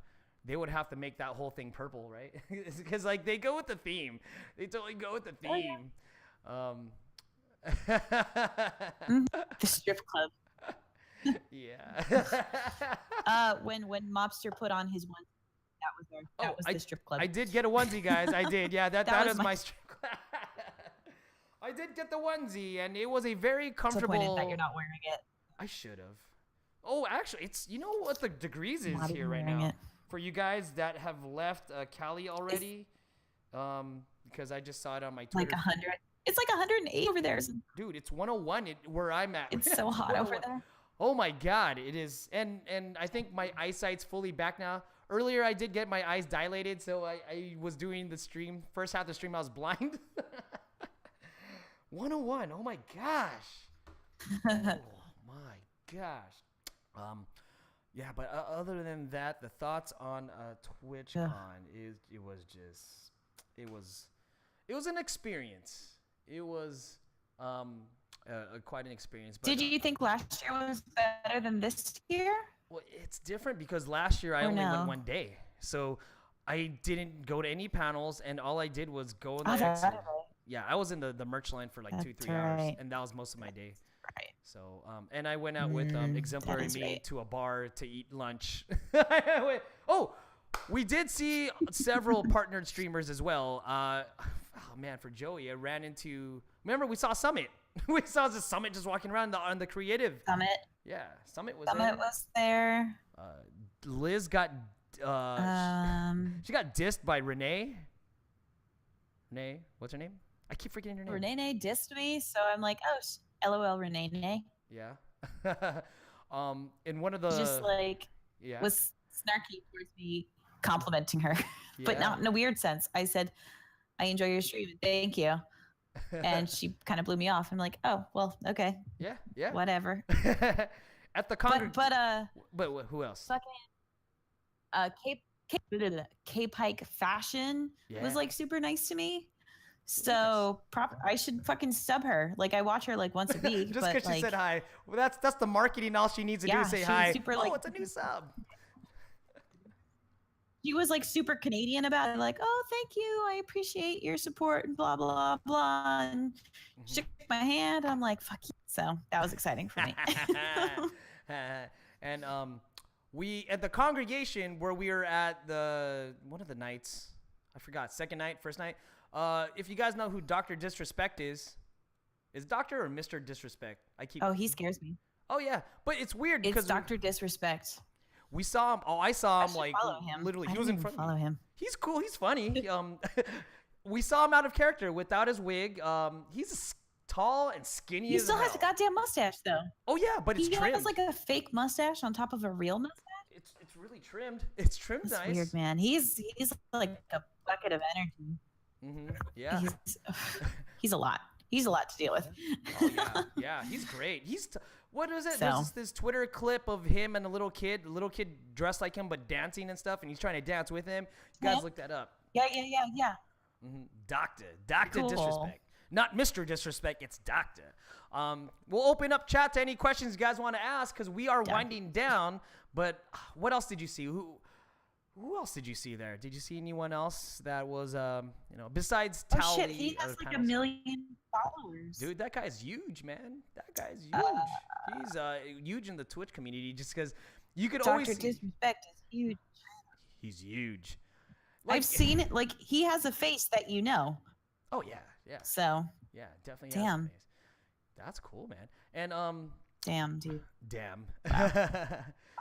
they would have to make that whole thing purple, right? Because like they go with the theme. They totally go with the theme. The strip club. Yeah. When Mobster put on his one, that was the strip club. I did get a onesie, guys. I did. Yeah, that was is my strip club. I did get the onesie, and it was a very comfortable. Disappointed that you're not wearing it. I should have. Oh, actually, it's you know what the degrees is Not here even right wearing now. it. For you guys that have left Cali already, because I just saw it on my Twitter. Like 100. It's like 108 over there. Dude, it's 101 where I'm at. It's so hot over there. Oh my God, it is. And I think my eyesight's fully back now. Earlier, I did get my eyes dilated, so I was doing the stream. First half of the stream, I was blind. 101. Oh my gosh. Oh my gosh. Yeah, but other than that, the thoughts on TwitchCon it was an experience. It was quite an experience. But, Did you think last year was better than this year? Well, it's different because last year I only went one day, so I didn't go to any panels, and all I did was go in the exit. Right. Yeah, I was in the merch line for like That's 2-3 hours, right. and that was most of my day. Right. So, and I went out with Exemplary is Me right. to a bar to eat lunch. Oh, we did see several partnered streamers as well. Oh man, for Joey, I ran into. Remember, we saw Summit. We saw the Summit just walking around on the creative. Summit. Yeah, Summit was there. Liz got. She got dissed by Renee. Renee, what's her name? I keep forgetting her name. Renee dissed me, so I'm like, oh, LOL, Renee. Yeah. In one of the. Just like was snarky towards me, complimenting her, but not in a weird sense. I said, I enjoy your stream, thank you. And she kind of blew me off. I'm like, oh, well, okay. Yeah. Whatever. At the congregation. But who else? Fucking K-Pike Fashion was like super nice to me. So I should fucking sub her. Like I watch her like once a week. Just because she said hi. Well, that's the marketing. All she needs to do is say hi. Super, it's a new sub. She was like super Canadian about it, like, oh, thank you, I appreciate your support, and blah blah blah, and shook my hand. I'm like, fuck you. So that was exciting for me. And we at the congregation where we were at one of the nights, I forgot, second night, first night. If you guys know who Dr. Disrespect is Dr. or Mr. Disrespect? He scares me. Oh yeah, but it's weird because it's Dr. Disrespect. We saw him. Oh, I saw him like him. literally. He was in front of me. Follow him. He's cool. He's funny. We saw him out of character without his wig. He's tall and skinny. He still has a goddamn mustache though. Oh yeah, but it's trimmed. He has like a fake mustache on top of a real mustache. It's really trimmed. It's trimmed It's nice. weird, man. He's like a bucket of energy. Yeah. He's a lot. He's a lot to deal with. Oh yeah. He's great. What is it? There's this Twitter clip of him and a little kid dressed like him but dancing and stuff, and he's trying to dance with him. You guys look that up. Yeah. Doctor Cool. Disrespect. Not Mr. Disrespect, it's Doctor. We'll open up chat to any questions you guys want to ask because we are winding down. But what else did you see? Who else did you see there? Did you see anyone else that was, besides Tally? Oh shit, he has like 1 million followers. Dude, that guy's huge, man. That guy's huge. He's huge in the Twitch community just because you could always see. Dr. Disrespect is huge. He's huge. I've seen it. Like, he has a face that you know. Oh, yeah. So. Yeah, definitely. Damn. Has a face. That's cool, man. And Damn, dude. Damn. Wow.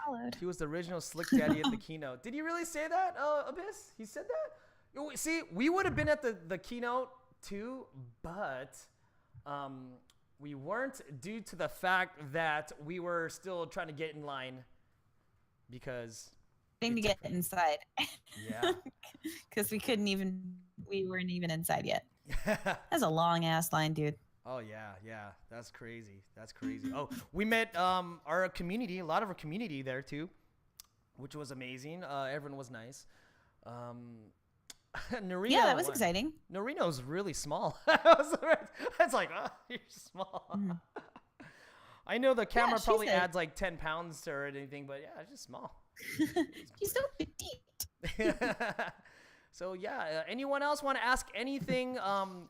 Followed. He was the original Slick Daddy at the keynote. Did he really say that, Abyss? He said that? See, we would have been at the keynote too, but we weren't due to the fact that we were still trying to get in line because... to get inside. Yeah. Because we weren't even inside yet. That's a long ass line, dude. Oh yeah, that's crazy. Oh, we met our community, a lot of our community there too, which was amazing. Everyone was nice. Norino. Yeah, that was exciting. Norino's really small. It's like, oh, you're small. Mhm. I know the camera she's probably a- adds like 10 pounds to her or anything, but yeah, it's just small. She's so petite. So yeah, anyone else want to ask anything?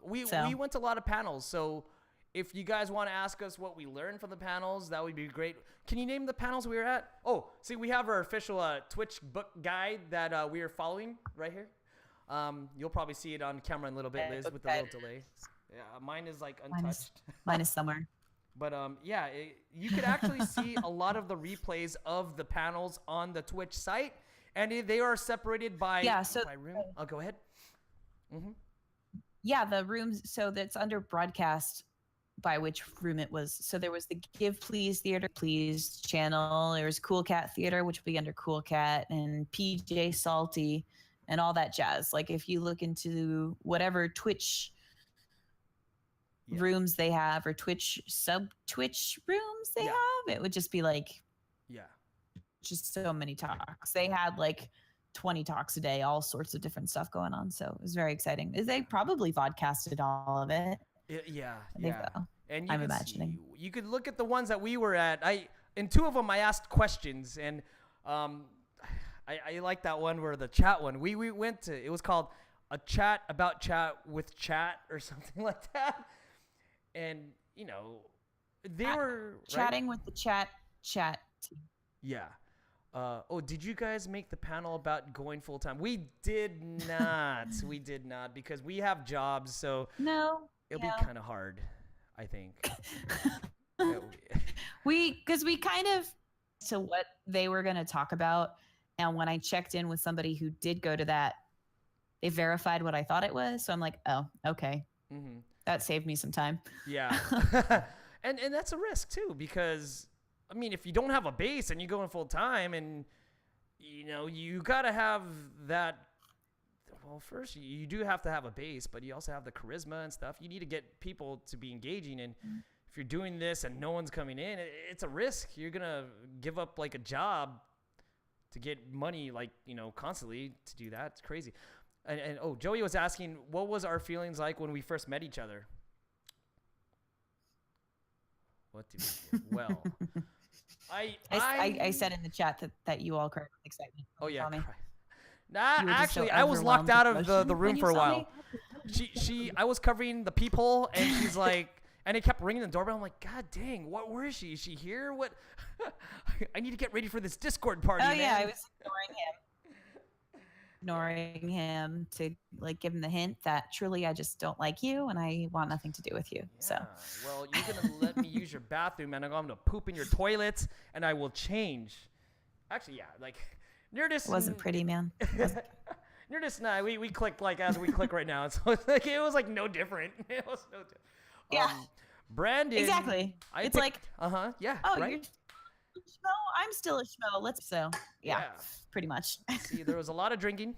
We went to a lot of panels, so if you guys want to ask us what we learned from the panels, that would be great. Can you name the panels we were at? Oh, see, we have our official Twitch book guide that we are following right here. You'll probably see it on camera in a little bit, Liz, with a little delay. Yeah, mine is like untouched. Mine is somewhere. But yeah, you could actually see a lot of the replays of the panels on the Twitch site, and they are separated by by room. I'll go ahead. Mm-hmm. Yeah, the rooms. So that's under broadcast by which room it was. So there was the Give Please Theater Please channel. There was Cool Cat Theater, which would be under Cool Cat, and PJ Salty, and all that jazz. Like if you look into whatever Twitch rooms they have, or Twitch Twitch rooms they have, it would just be like just so many talks. They had like 20 talks a day, all sorts of different stuff going on. So it was very exciting. They probably vodcasted all of it. Yeah. And I'm imagining. You could look at the ones that we were at. In two of them, I asked questions, and I like that one where the chat one. We went to, it was called a chat about chat with chat or something like that. And, you know, they were chatting with the chat. Yeah. Did you guys make the panel about going full time? We did not. We did not, because we have jobs, so it'll be kind of hard, I think. Because we kind of to what they were going to talk about, and when I checked in with somebody who did go to that, they verified what I thought it was. So I'm like, oh, okay. Mm-hmm. That saved me some time. Yeah. and that's a risk too, because I mean, if you don't have a base and you go in full time, and you know, you got to have that. Well, first you do have to have a base, but you also have the charisma and stuff. You need to get people to be engaging, and if you're doing this and no one's coming in, it's a risk. You're gonna give up like a job to get money, like, you know, constantly to do that. It's crazy. And Joey was asking, what was our feelings like when we first met each other? What do we do? Well, I said in the chat that you all cried with excitement. Oh yeah. Nah, actually, so I was locked out of the room for a while. I was covering the peephole, and she's like, and it kept ringing the doorbell. I'm like, God dang, where is she? Is she here? What? I need to get ready for this Discord party. Oh yeah, I was ignoring him to like give him the hint that truly I just don't like you and I want nothing to do with you. Yeah, so well, you're gonna let me use your bathroom, and I'm gonna poop in your toilets, and I will change. Actually, yeah, like Nerdist wasn't pretty, man. Nerdist and I, we clicked like as we click right now. So it's like, it was like no different. It was no different. Yeah. Brandon. Exactly. It's like, yeah. Oh, right? you're schmo. I'm still a schmo. Yeah. Pretty much. See, there was a lot of drinking.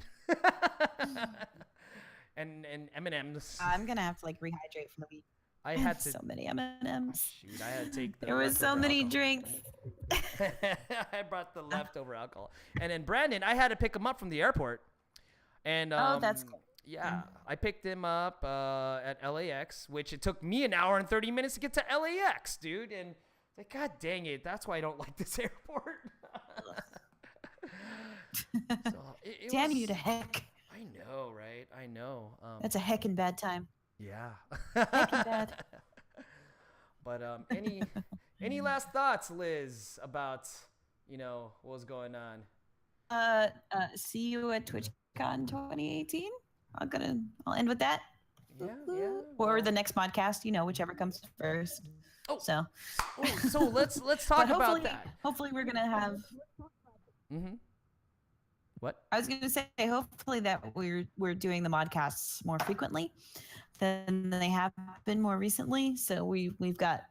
and M&Ms. I'm gonna have to like rehydrate from the week. I had to so many M&Ms. Shoot, I had to take the there was so many alcohol. drinks. I brought the leftover alcohol. And then Brandon, I had to pick him up from the airport. And that's cool. Yeah, I picked him up at LAX, which it took me an hour and 30 minutes to get to LAX, dude. And like, God dang it, that's why I don't like this airport. So Damn you to heck. I know, right? I know. That's a heckin' bad time. Yeah. Heckin' bad. But any last thoughts, Liz, about, you know, what was going on? See you at TwitchCon 2018. I'll end with that. Yeah. Or the next podcast, you know, whichever comes first. So let's talk about that. Hopefully we're gonna have. Mm-hmm. What? I was gonna say, hopefully that we're doing the modcasts more frequently than they have been more recently. So we've got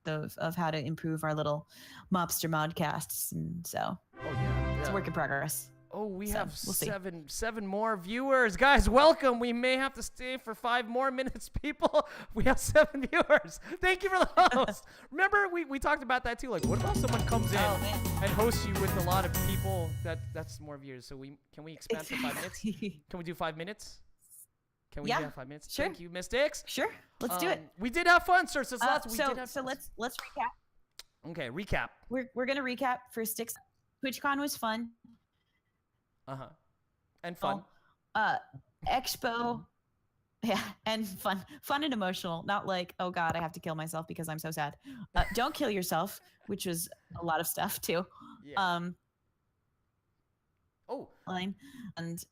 of how to improve our little mobster modcasts, and so it's a work in progress. Oh, we So, have we'll see. seven more viewers. Guys, welcome. We may have to stay for 5 more minutes, people. We have 7 viewers. Thank you for the host. Remember, we talked about that too. Like, what about someone comes in Oh, man. and hosts you with a lot of people? That's more viewers. So can we expand to 5 minutes? Can we do 5 minutes? Can we Yeah, do 5 minutes? sure. Thank you, Mystics. Sure, let's do it. We did have fun, sir. So, So let's recap. Okay, recap. We're gonna recap for Sticks. TwitchCon was fun. And fun. Expo, yeah, and fun and emotional. Not like, oh god, I have to kill myself because I'm so sad. Don't kill yourself, which was a lot of stuff too. Yeah. Oh. Line and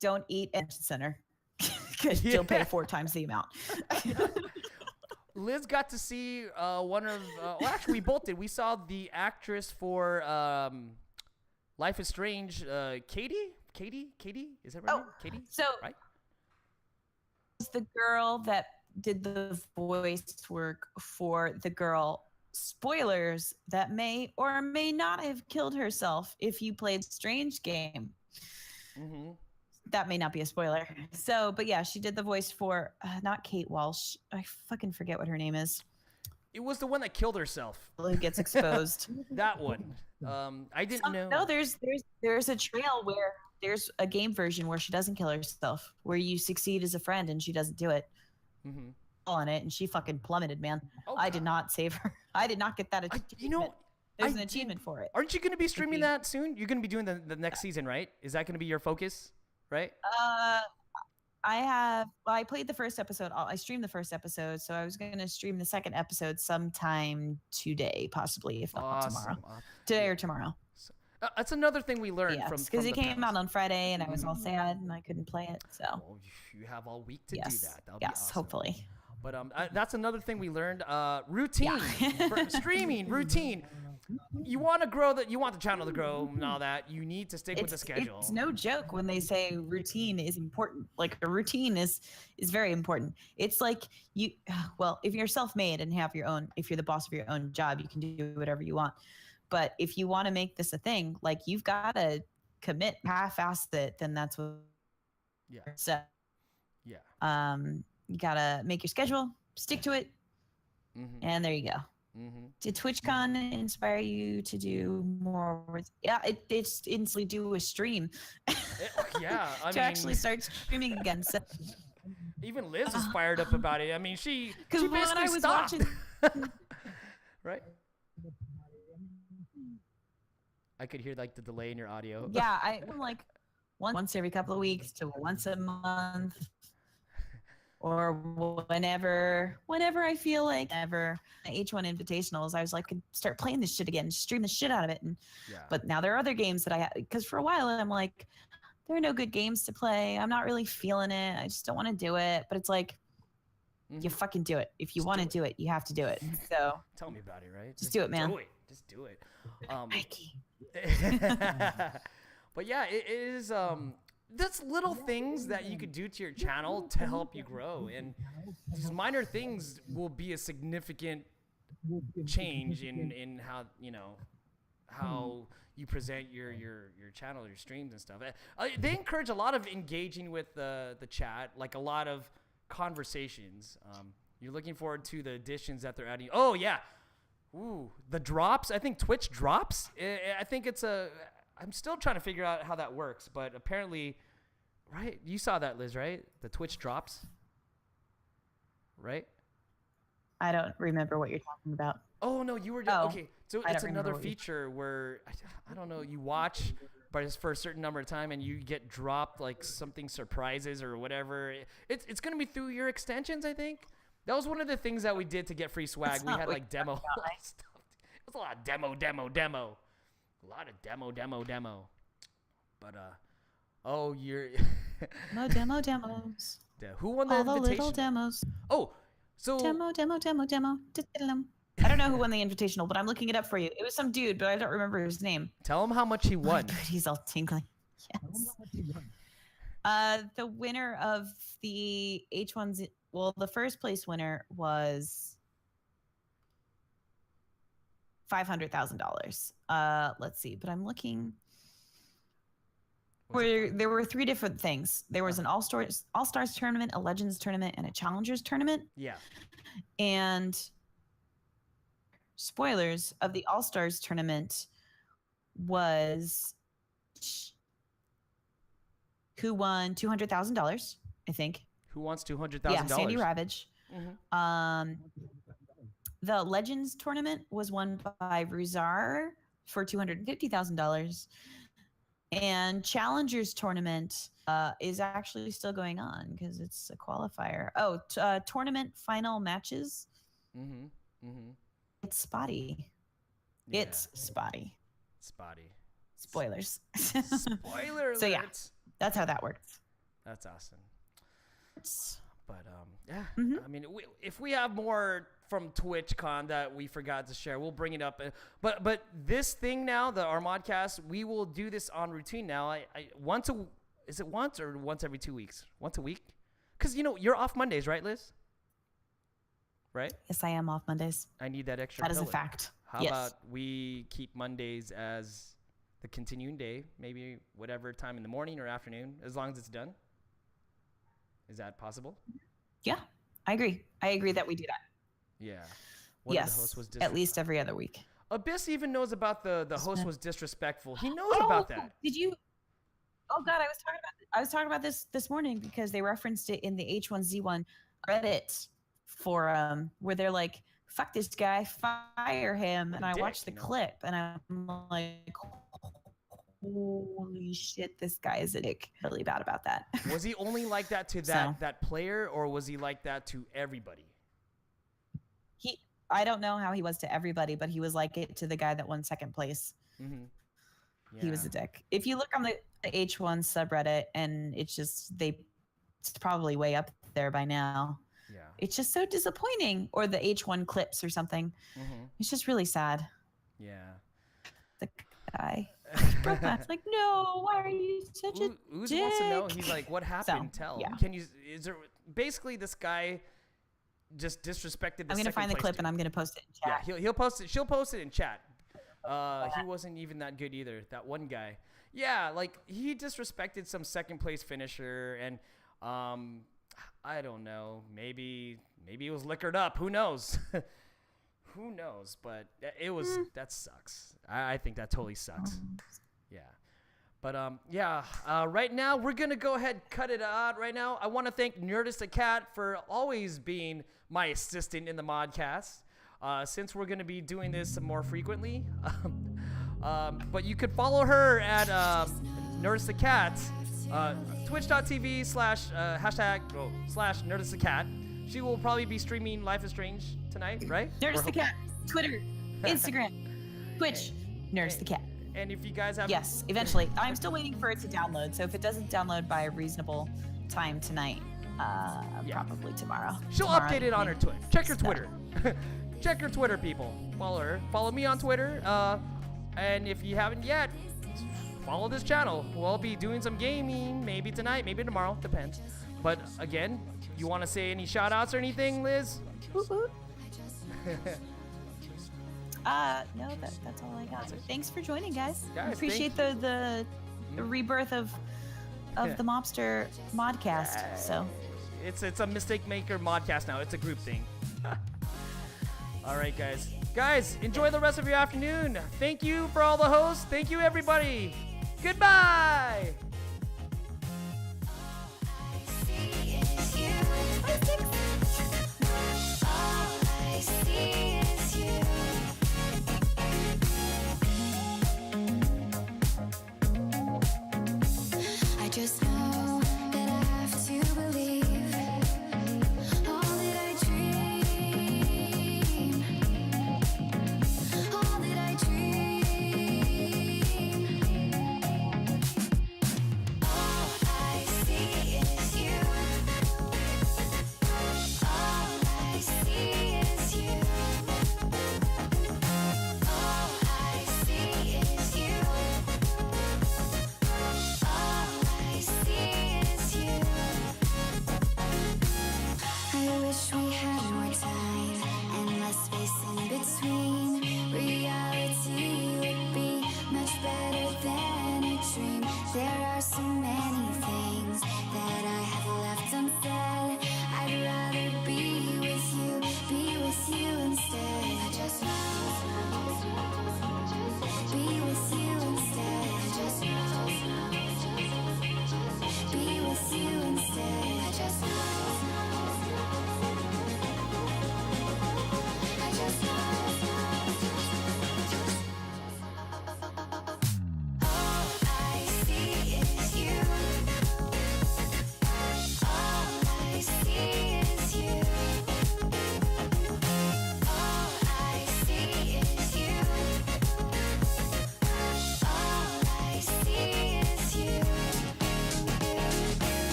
don't eat at center because you'll pay 4 times the amount. Liz got to see one of. Well, actually, we both did. We saw the actress for Life is Strange. Katie. Is that right? Oh, Katie. So right? was the girl that did the voice work for the girl. Spoilers that may or may not have killed herself if you played Strange Game. Mm-hmm. That may not be a spoiler. So, but yeah, she did the voice for not Kate Walsh. I fucking forget what her name is. It was the one that killed herself. Who gets exposed? That one. I didn't know. No, there's a trail where there's a game version where she doesn't kill herself, where you succeed as a friend and she doesn't do it. Mm-hmm. On it, and she fucking plummeted, man. Oh, I did not save her. I did not get that achievement. There's an achievement for it. Aren't you going to be streaming that soon? You're going to be doing the next season, right? Is that going to be your focus, right? I played the first episode. I streamed the first episode, so I was going to stream the second episode sometime today, possibly, if not tomorrow. Today or tomorrow. That's another thing we learned Yes, from because it the came past. out on Friday, and I was all sad, and I couldn't play it. So Well, you have all week to do that. That'll be awesome. Hopefully. But that's another thing we learned. Routine for streaming. Routine. You want to grow you want the channel to grow and all that. You need to stick with the schedule. It's no joke when they say routine is important. Like a routine is very important. It's like if you're self-made and have your own, if you're the boss of your own job, you can do whatever you want. But if you want to make this a thing, like you've got to commit, half-ass it, then that's what. Yeah. So. Yeah. You gotta make your schedule, stick to it, and there you go. Mm-hmm. Did TwitchCon inspire you to do more? It's instantly do a stream. Yeah, I to mean, actually start streaming again. So. Even Liz is fired up about it. I mean, she Because when basically I was stopped. watching, Right? I could hear like the delay in your audio. yeah, I'm like once every couple of weeks to once a month. Or whenever I feel like the H1 Invitationals, I was like, start playing this shit again, stream the shit out of it. But now there are other games that I have, because for a while I'm like, there are no good games to play. I'm not really feeling it. I just don't want to do it. But it's like, you fucking do it. If you want to do it, you have to do it. So tell me about it, right? Just do it, man. Just do it. Mikey. But yeah, it is. That's little things that you could do to your channel to help you grow, and these minor things will be a significant change in how how you present your channel, your streams and stuff. They encourage a lot of engaging with the chat, like a lot of conversations. You're looking forward to the additions that they're adding. Oh yeah, the drops. I think Twitch drops. I think it's I'm still trying to figure out how that works, but apparently, right? You saw that, Liz, right? The Twitch drops, right? I don't remember what you're talking about. Oh no, you were okay. So it's another feature where I don't know. You watch, but it's for a certain number of time, and you get dropped like something surprises or whatever. It's gonna be through your extensions, I think. That was one of the things that we did to get free swag. We had like demo stuff. It was a lot of demo. A lot of demo. But you're demos. Who won the All the invitation? little demos. Oh, so Demo. I don't know who won the invitational, but I'm looking it up for you. It was some dude, but I don't remember his name. Tell him how much he won. Good, he's all tingling. Yes. The winner of the H1s, well, the first place winner was $500,000. Let's see, but I'm looking. Was it There were 3 different things. There was an All-Stars tournament, a Legends tournament, and a Challengers tournament. Yeah. And spoilers of the All-Stars tournament was who won $200,000, I think. Who wants $200,000? Yeah, Sandy Ravage. Mhm. The Legends tournament was won by Ruzar for $250,000. And Challengers tournament is actually still going on because it's a qualifier. Oh, tournament final matches. It's spotty. Yeah. It's spotty. Spotty. Spoilers. Spoiler So yeah, alert. that's how that works. That's awesome. It's- But yeah, Mhm. I mean, if we have more from TwitchCon that we forgot to share, we'll bring it up. But this thing now, our MODCAST, we will do this on routine now. Is it once or once every 2 weeks? Once a week? Because you're off Mondays, right, Liz? Right? Yes, I am off Mondays. I need that extra. That is a pillar. fact. How Yes. about we keep Mondays as the continuing day, maybe whatever time in the morning or afternoon, as long as it's done? Is that possible? Yeah, I agree. I agree that we do that. Yeah. One of the hosts Yes, was at least every other week. Abyss even knows about the host was disrespectful. He knows about that. Did you? Oh God, I was talking about this morning because they referenced it in the H1Z1 Reddit forum where they're like, "Fuck this guy, fire him," and I dick, watched the clip and I'm like, "Holy shit, this guy is a dick." Really bad about that. Was he only like that to that player, or was he like that to everybody? I don't know how he was to everybody, but he was like it to the guy that won second place. Mm-hmm. Yeah. He was a dick. If you look on the H1 subreddit, and it's probably way up there by now. Yeah. It's just so disappointing. Or the H1 clips or something. Mm-hmm. It's just really sad. Yeah. The guy. It's like, no, why are you such a Ooze dick? wants to know. He's like, what happened? Tell. yeah. Is there basically this guy just disrespected the I'm gonna find the clip and I'm gonna post it in chat. Yeah, he'll post it. She'll post it in chat. He wasn't even that good either. That one guy. Yeah, like he disrespected some second place finisher, and I don't know. Maybe he was liquored up. Who knows? Who knows? But it was that sucks. I think that totally sucks. Yeah. But right now we're gonna go ahead and cut it out. Right now, I want to thank Nerdist the Cat for always being my assistant in the MODCAST. Since we're gonna be doing this more frequently, but you could follow her at Nerdist the Cat, twitch.tv / Nerdist the Cat. She will probably be streaming Life is Strange tonight, right? Nerdist the Cat. Twitter, Instagram, Twitch, Nerdist the Cat. And if you guys have Yes, eventually. I'm still waiting for it to download. So if it doesn't download by a reasonable time tonight, probably tomorrow. She'll Tomorrow update it on her evening. Twitter. Check her So- Twitter. Check her Twitter, people. Follow her. Follow me on Twitter. And if you haven't yet, follow this channel. We'll be doing some gaming, maybe tonight, maybe tomorrow, depends. But again, you want to say any shout outs or anything, Liz? Woot woot. No, that's all I got. Thanks for joining, guys. Guys, Appreciate the rebirth of the Mobster MODCAST. So It's a mistake maker MODCAST now. It's a group thing. All right, guys. Guys, enjoy the rest of your afternoon. Thank you for all the hosts. Thank you, everybody. Goodbye.